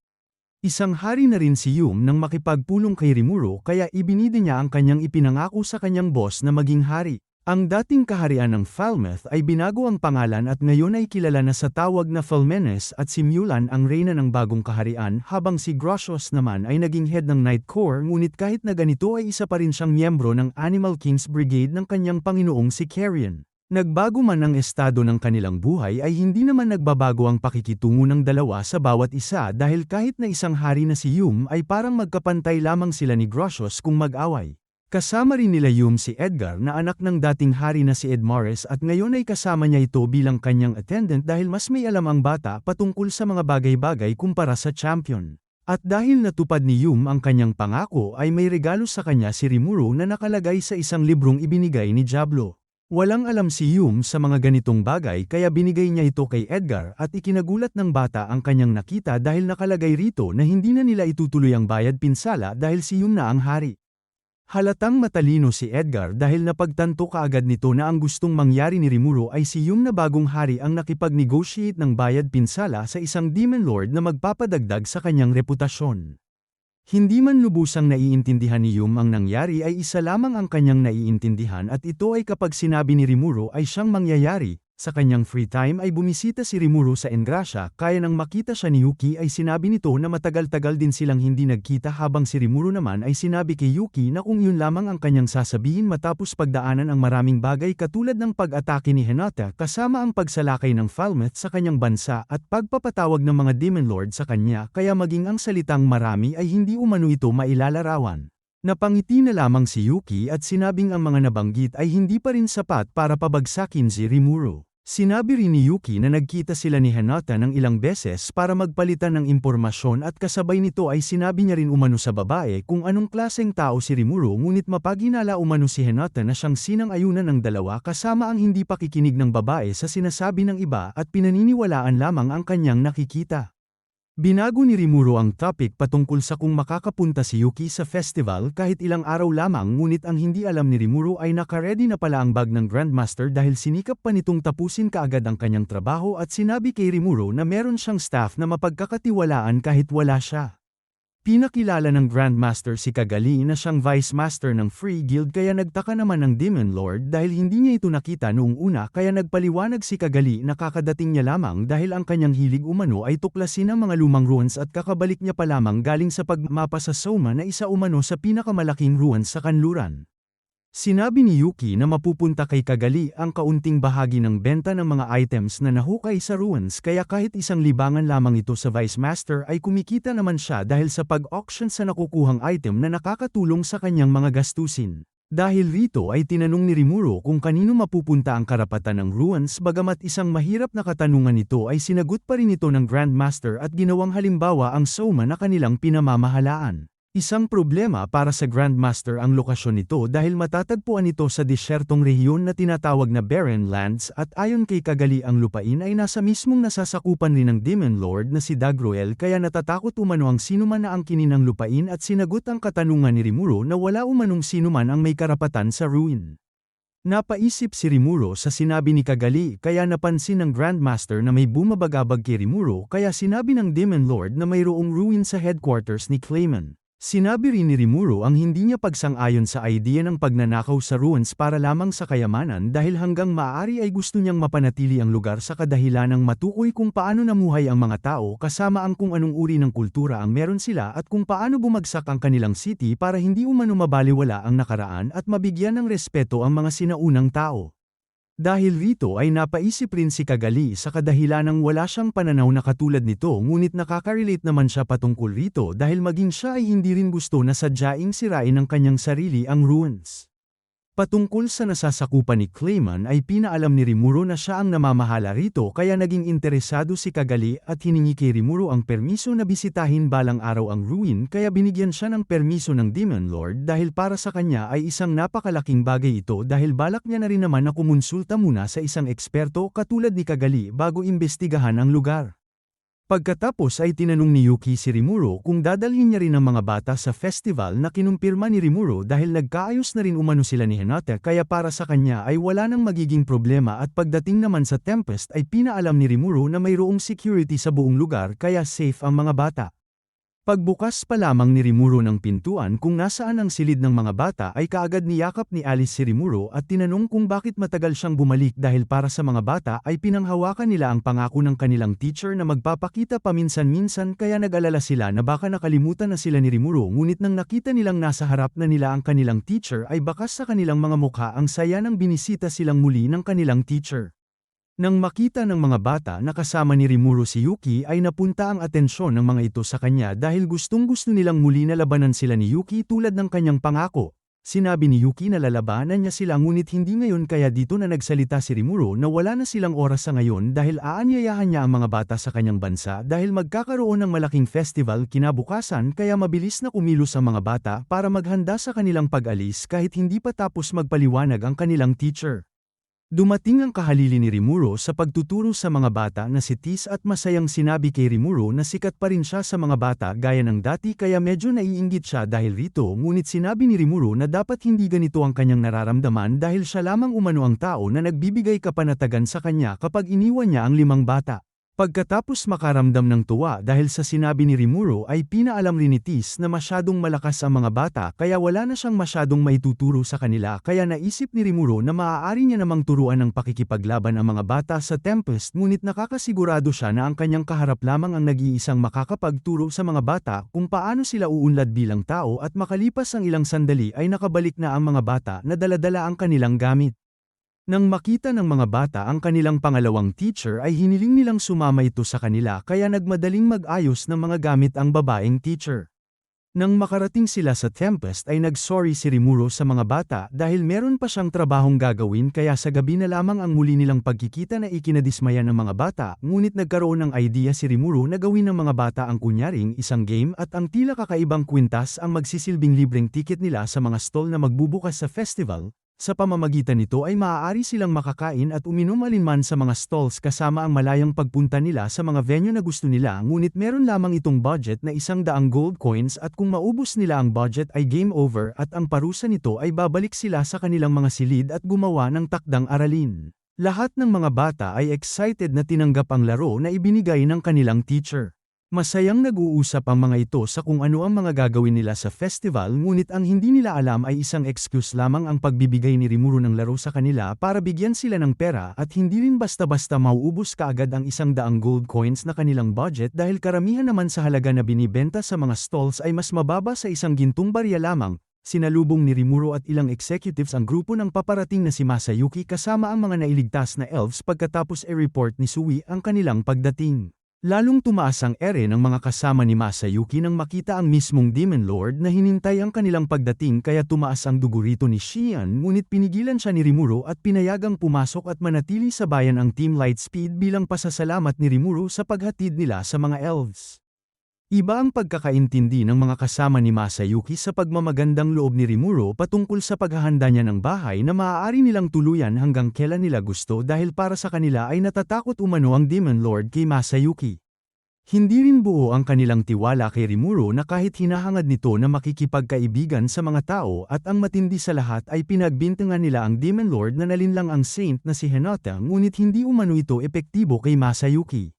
Isang hari na rin si Yum nang makipagpulong kay Rimuru kaya ibinida niya ang kanyang ipinangako sa kanyang boss na maging hari. Ang dating kaharian ng Falmouth ay binago ang pangalan at ngayon ay kilala na sa tawag na Falmenes at si Mulan ang reyna ng bagong kaharian habang si Gracious naman ay naging head ng Night Corps ngunit kahit na ganito ay isa pa rin siyang miyembro ng Animal Kings Brigade ng kanyang panginoong si Carrion. Nagbago man ang estado ng kanilang buhay ay hindi naman nagbabago ang pakikitungo ng dalawa sa bawat isa dahil kahit na isang hari na si Yum ay parang magkapantay lamang sila ni Gracious kung mag-away. Kasama rin nila Yum si Edgar na anak ng dating hari na si Ed Morris at ngayon ay kasama niya ito bilang kanyang attendant dahil mas may alam ang bata patungkol sa mga bagay-bagay kumpara sa champion. At dahil natupad ni Yum ang kanyang pangako ay may regalo sa kanya si Rimuru na nakalagay sa isang librong ibinigay ni Diablo. Walang alam si Yum sa mga ganitong bagay kaya binigay niya ito kay Edgar at ikinagulat ng bata ang kanyang nakita dahil nakalagay rito na hindi na nila itutuloy ang bayad pinsala dahil si Yum na ang hari. Halatang matalino si Edgar dahil napagtanto kaagad nito na ang gustong mangyari ni Rimuru ay si Yum na bagong hari ang nakipag-negotiate ng bayad pinsala sa isang Demon Lord na magpapadagdag sa kanyang reputasyon. Hindi man lubusang naiintindihan ni Yum ang nangyari ay isa lamang ang kanyang naiintindihan at ito ay kapag sinabi ni Rimuru ay siyang mangyayari. Sa kanyang free time ay bumisita si Rimuru sa Engracia kaya nang makita siya ni Yuki ay sinabi nito na matagal-tagal din silang hindi nagkita habang si Rimuru naman ay sinabi kay Yuki na kung yun lamang ang kanyang sasabihin matapos pagdaanan ang maraming bagay katulad ng pag-atake ni Hinata kasama ang pagsalakay ng Falmouth sa kanyang bansa at pagpapatawag ng mga Demon Lord sa kanya kaya maging ang salitang marami ay hindi umano ito mailalarawan. Napangiti na lamang si Yuki at sinabing ang mga nabanggit ay hindi pa rin sapat para pabagsakin si Rimuru. Sinabi rin ni Yuki na nagkita sila ni Hinata ng ilang beses para magpalitan ng impormasyon at kasabay nito ay sinabi niya rin umano sa babae kung anong klaseng tao si Rimuru ngunit mapaginala umano si Hinata na siyang sinang-ayunan ng dalawa kasama ang hindi pakikinig ng babae sa sinasabi ng iba at pinaniniwalaan lamang ang kanyang nakikita. Binago ni Rimuru ang topic patungkol sa kung makakapunta si Yuki sa festival kahit ilang araw lamang ngunit ang hindi alam ni Rimuru ay nakaredy na pala ang bag ng Grandmaster dahil sinikap pa nitong tapusin kaagad ang kanyang trabaho at sinabi kay Rimuru na meron siyang staff na mapagkakatiwalaan kahit wala siya. Pinakilala ng Grandmaster si Kagali na siyang Vice Master ng Free Guild kaya nagtaka naman ng Demon Lord dahil hindi niya ito nakita noong una kaya nagpaliwanag si Kagali na kakadating niya lamang dahil ang kanyang hilig umano ay tuklasin ang mga lumang ruins at kakabalik niya pa lamang galing sa pagmapa sa Soma na isa umano sa pinakamalaking ruins sa kanluran. Sinabi ni Yuki na mapupunta kay Kagali ang kaunting bahagi ng benta ng mga items na nahukay sa ruins kaya kahit isang libangan lamang ito sa Vice Master ay kumikita naman siya dahil sa pag-auction sa nakukuhang item na nakakatulong sa kanyang mga gastusin. Dahil rito ay tinanong ni Rimuro kung kanino mapupunta ang karapatan ng ruins bagamat isang mahirap na katanungan nito ay sinagot pa rin ito ng Grandmaster at ginawang halimbawa ang Soma na kanilang pinamamahalaan. Isang problema para sa Grandmaster ang lokasyon nito dahil matatagpuan ito sa disyertong rehiyon na tinatawag na Barren Lands at ayon kay Kagali ang lupain ay nasa mismong nasasakupan rin ng Demon Lord na si Dagroel kaya natatakot umano ang sinuman na angkinin ang lupain at sinagot ang katanungan ni Rimuro na wala umanong sinuman ang may karapatan sa ruin. Napaisip si Rimuro sa sinabi ni Kagali kaya napansin ng Grandmaster na may bumabagabag kay Rimuro kaya sinabi ng Demon Lord na mayroong ruin sa headquarters ni Clayman. Sinabi rin ni Rimuro ang hindi niya pagsang-ayon sa idea ng pagnanakaw sa ruins para lamang sa kayamanan dahil hanggang maaari ay gusto niyang mapanatili ang lugar sa kadahilanang matukoy kung paano namuhay ang mga tao kasama ang kung anong uri ng kultura ang meron sila at kung paano bumagsak ang kanilang city para hindi umano mabaliwala ang nakaraan at mabigyan ng respeto ang mga sinaunang tao. Dahil rito ay napaisip rin si Kagali sa kadahilanang wala siyang pananaw na katulad nito ngunit nakaka-relate naman siya patungkol rito dahil maging siya ay hindi rin gusto na sadyaing sirain ng kanyang sarili ang ruins. Patungkol sa nasasakupan ni Clayman ay pinaalam ni Rimuro na siya ang namamahala rito kaya naging interesado si Kagali at hiningi kay Rimuro ang permiso na bisitahin balang araw ang ruin kaya binigyan siya ng permiso ng Demon Lord dahil para sa kanya ay isang napakalaking bagay ito dahil balak niya na rin naman na kumonsulta muna sa isang eksperto katulad ni Kagali bago imbestigahan ang lugar. Pagkatapos ay tinanong ni Yuki si Rimuro kung dadalhin niya rin ang mga bata sa festival na kinumpirma ni Rimuro dahil nagkaayos na rin umano sila ni Hinata kaya para sa kanya ay wala nang magiging problema at pagdating naman sa Tempest ay pinaalam ni Rimuro na mayroong security sa buong lugar kaya safe ang mga bata. Pagbukas pa lamang ni Rimuro ng pintuan kung nasaan ang silid ng mga bata ay kaagad niyakap ni Alice si Rimuro at tinanong kung bakit matagal siyang bumalik dahil para sa mga bata ay pinanghawakan nila ang pangako ng kanilang teacher na magpapakita paminsan-minsan kaya nag-alala sila na baka nakalimutan na sila ni Rimuro ngunit nang nakita nilang nasa harap na nila ang kanilang teacher ay bakas sa kanilang mga mukha ang saya nang binisita silang muli ng kanilang teacher. Nang makita ng mga bata na kasama ni Rimuro si Yuki ay napunta ang atensyon ng mga ito sa kanya dahil gustong-gusto nilang muli na labanan sila ni Yuki tulad ng kanyang pangako. Sinabi ni Yuki na lalabanan niya sila ngunit hindi ngayon kaya dito na nagsalita si Rimuro na wala na silang oras sa ngayon dahil aanyayahan niya ang mga bata sa kanyang bansa dahil magkakaroon ng malaking festival kinabukasan kaya mabilis na kumilos ang mga bata para maghanda sa kanilang pag-alis kahit hindi pa tapos magpaliwanag ang kanilang teacher. Dumating ang kahalili ni Rimuro sa pagtuturo sa mga bata na si Tis at masayang sinabi kay Rimuro na sikat pa rin siya sa mga bata gaya ng dati kaya medyo naiinggit siya dahil rito ngunit sinabi ni Rimuro na dapat hindi ganito ang kanyang nararamdaman dahil siya lamang umano ang tao na nagbibigay kapanatagan sa kanya kapag iniwan niya ang 5 bata. Pagkatapos makaramdam ng tuwa dahil sa sinabi ni Rimuro ay pinaalam rin ni Tis na masyadong malakas ang mga bata kaya wala na siyang masyadong maituturo sa kanila kaya naisip ni Rimuro na maaari niya namang turuan ng pakikipaglaban ang mga bata sa Tempest ngunit nakakasigurado siya na ang kanyang kaharap lamang ang nag-iisang makakapagturo sa mga bata kung paano sila uunlad bilang tao at makalipas ang ilang sandali ay nakabalik na ang mga bata na dala-dala ang kanilang gamit. Nang makita ng mga bata ang kanilang pangalawang teacher ay hiniling nilang sumama ito sa kanila kaya nagmadaling mag-ayos ng mga gamit ang babaeng teacher. Nang makarating sila sa Tempest ay nag-sorry si Rimuro sa mga bata dahil meron pa siyang trabahong gagawin kaya sa gabi na lamang ang muli nilang pagkikita na ikinadismaya ng mga bata ngunit nagkaroon ng idea si Rimuro na gawin ng mga bata ang kunyaring isang game at ang tila kakaibang kwintas ang magsisilbing libreng ticket nila sa mga stall na magbubukas sa festival. Sa pamamagitan nito ay maaari silang makakain at uminom alinman sa mga stalls kasama ang malayang pagpunta nila sa mga venue na gusto nila ngunit meron lamang itong budget na 100 gold coins at kung maubos nila ang budget ay game over at ang parusa nito ay babalik sila sa kanilang mga silid at gumawa ng takdang aralin. Lahat ng mga bata ay excited na tinanggap ang laro na ibinigay ng kanilang teacher. Masayang nag-uusap ang mga ito sa kung ano ang mga gagawin nila sa festival ngunit ang hindi nila alam ay isang excuse lamang ang pagbibigay ni Rimuro ng laro sa kanila para bigyan sila ng pera at hindi rin basta-basta mauubos kaagad ang 100 gold coins na kanilang budget dahil karamihan naman sa halaga na binibenta sa mga stalls ay mas mababa sa 1 gintong barya lamang. Sinalubong ni Rimuro at ilang executives ang grupo ng paparating na si Masayuki kasama ang mga nailigtas na elves pagkatapos i-report ni Sui ang kanilang pagdating. Lalong tumaas ang ere ng mga kasama ni Masayuki nang makita ang mismong Demon Lord na hinintay ang kanilang pagdating kaya tumaas ang dugo rito ni Xian ngunit pinigilan siya ni Rimuru at pinayagang pumasok at manatili sa bayan ang Team Lightspeed bilang pasasalamat ni Rimuru sa paghatid nila sa mga elves. Iba ang pagkakaintindi ng mga kasama ni Masayuki sa pagmamagandang loob ni Rimuru patungkol sa paghahanda niya ng bahay na maaari nilang tuluyan hanggang kailan nila gusto dahil para sa kanila ay natatakot umano ang Demon Lord kay Masayuki. Hindi rin buo ang kanilang tiwala kay Rimuru na kahit hinahangad nito na makikipagkaibigan sa mga tao at ang matindi sa lahat ay pinagbintangan nila ang Demon Lord na nalinlang ang saint na si Hinata ngunit hindi umano ito epektibo kay Masayuki.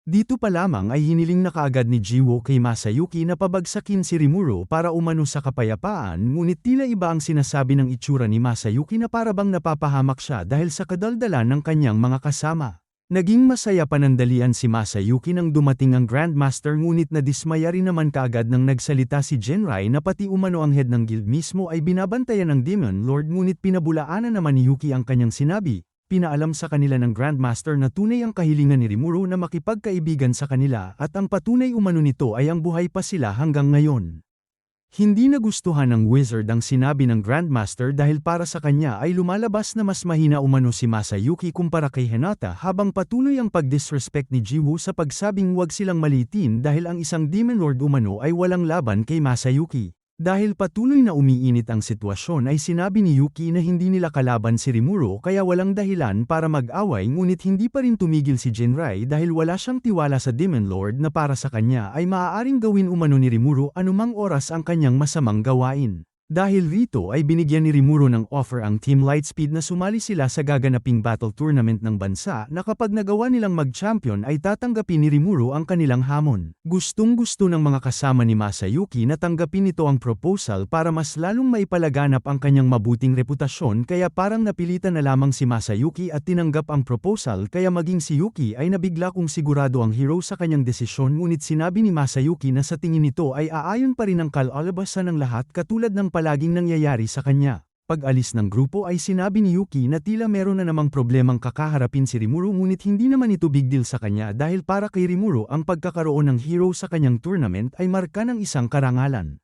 Dito pa lamang ay hiniling na kaagad ni Jiwo kay Masayuki na pabagsakin si Rimuru para umano sa kapayapaan ngunit tila iba ang sinasabi ng itsura ni Masayuki na parabang napapahamak siya dahil sa kadaldalan ng kanyang mga kasama. Naging masaya panandalian si Masayuki nang dumating ang Grandmaster ngunit nadismaya rin naman kaagad nang nagsalita si Jinrai na pati umano ang head ng guild mismo ay binabantayan ng Demon Lord ngunit pinabulaanan naman ni Yuki ang kanyang sinabi. Pinaalam sa kanila ng Grandmaster na tunay ang kahilingan ni Rimuru na makipagkaibigan sa kanila at ang patunay umano nito ay ang buhay pa sila hanggang ngayon. Hindi nagustuhan ng wizard ang sinabi ng Grandmaster dahil para sa kanya ay lumalabas na mas mahina umano si Masayuki kumpara kay Hinata habang patuloy ang pagdisrespect ni Jiwoo sa pagsabing huwag silang maliitin dahil ang isang Demon Lord umano ay walang laban kay Masayuki. Dahil patuloy na umiinit ang sitwasyon ay sinabi ni Yuki na hindi nila kalaban si Rimuru kaya walang dahilan para mag-away ngunit hindi pa rin tumigil si Jinrai dahil wala siyang tiwala sa Demon Lord na para sa kanya ay maaaring gawin umano ni Rimuru anumang oras ang kanyang masamang gawain. Dahil rito ay binigyan ni Rimuru ng offer ang Team Lightspeed na sumali sila sa gaganaping battle tournament ng bansa na kapag nagawa nilang mag-champion ay tatanggapin ni Rimuru ang kanilang hamon. Gustong-gusto ng mga kasama ni Masayuki na tanggapin nito ang proposal para mas lalong maipalaganap ang kanyang mabuting reputasyon kaya parang napilitan na lamang si Masayuki at tinanggap ang proposal kaya maging si Yuki ay nabigla kung sigurado ang hero sa kanyang desisyon ngunit sinabi ni Masayuki na sa tingin nito ay aayon pa rin ang kalalabasan ng lahat katulad ng palaging nangyayari sa kanya. Pag-alis ng grupo ay sinabi ni Yuki na tila meron na namang problemang kakaharapin si Rimuru ngunit hindi naman ito big deal sa kanya dahil para kay Rimuru ang pagkakaroon ng hero sa kanyang tournament ay marka ng isang karangalan.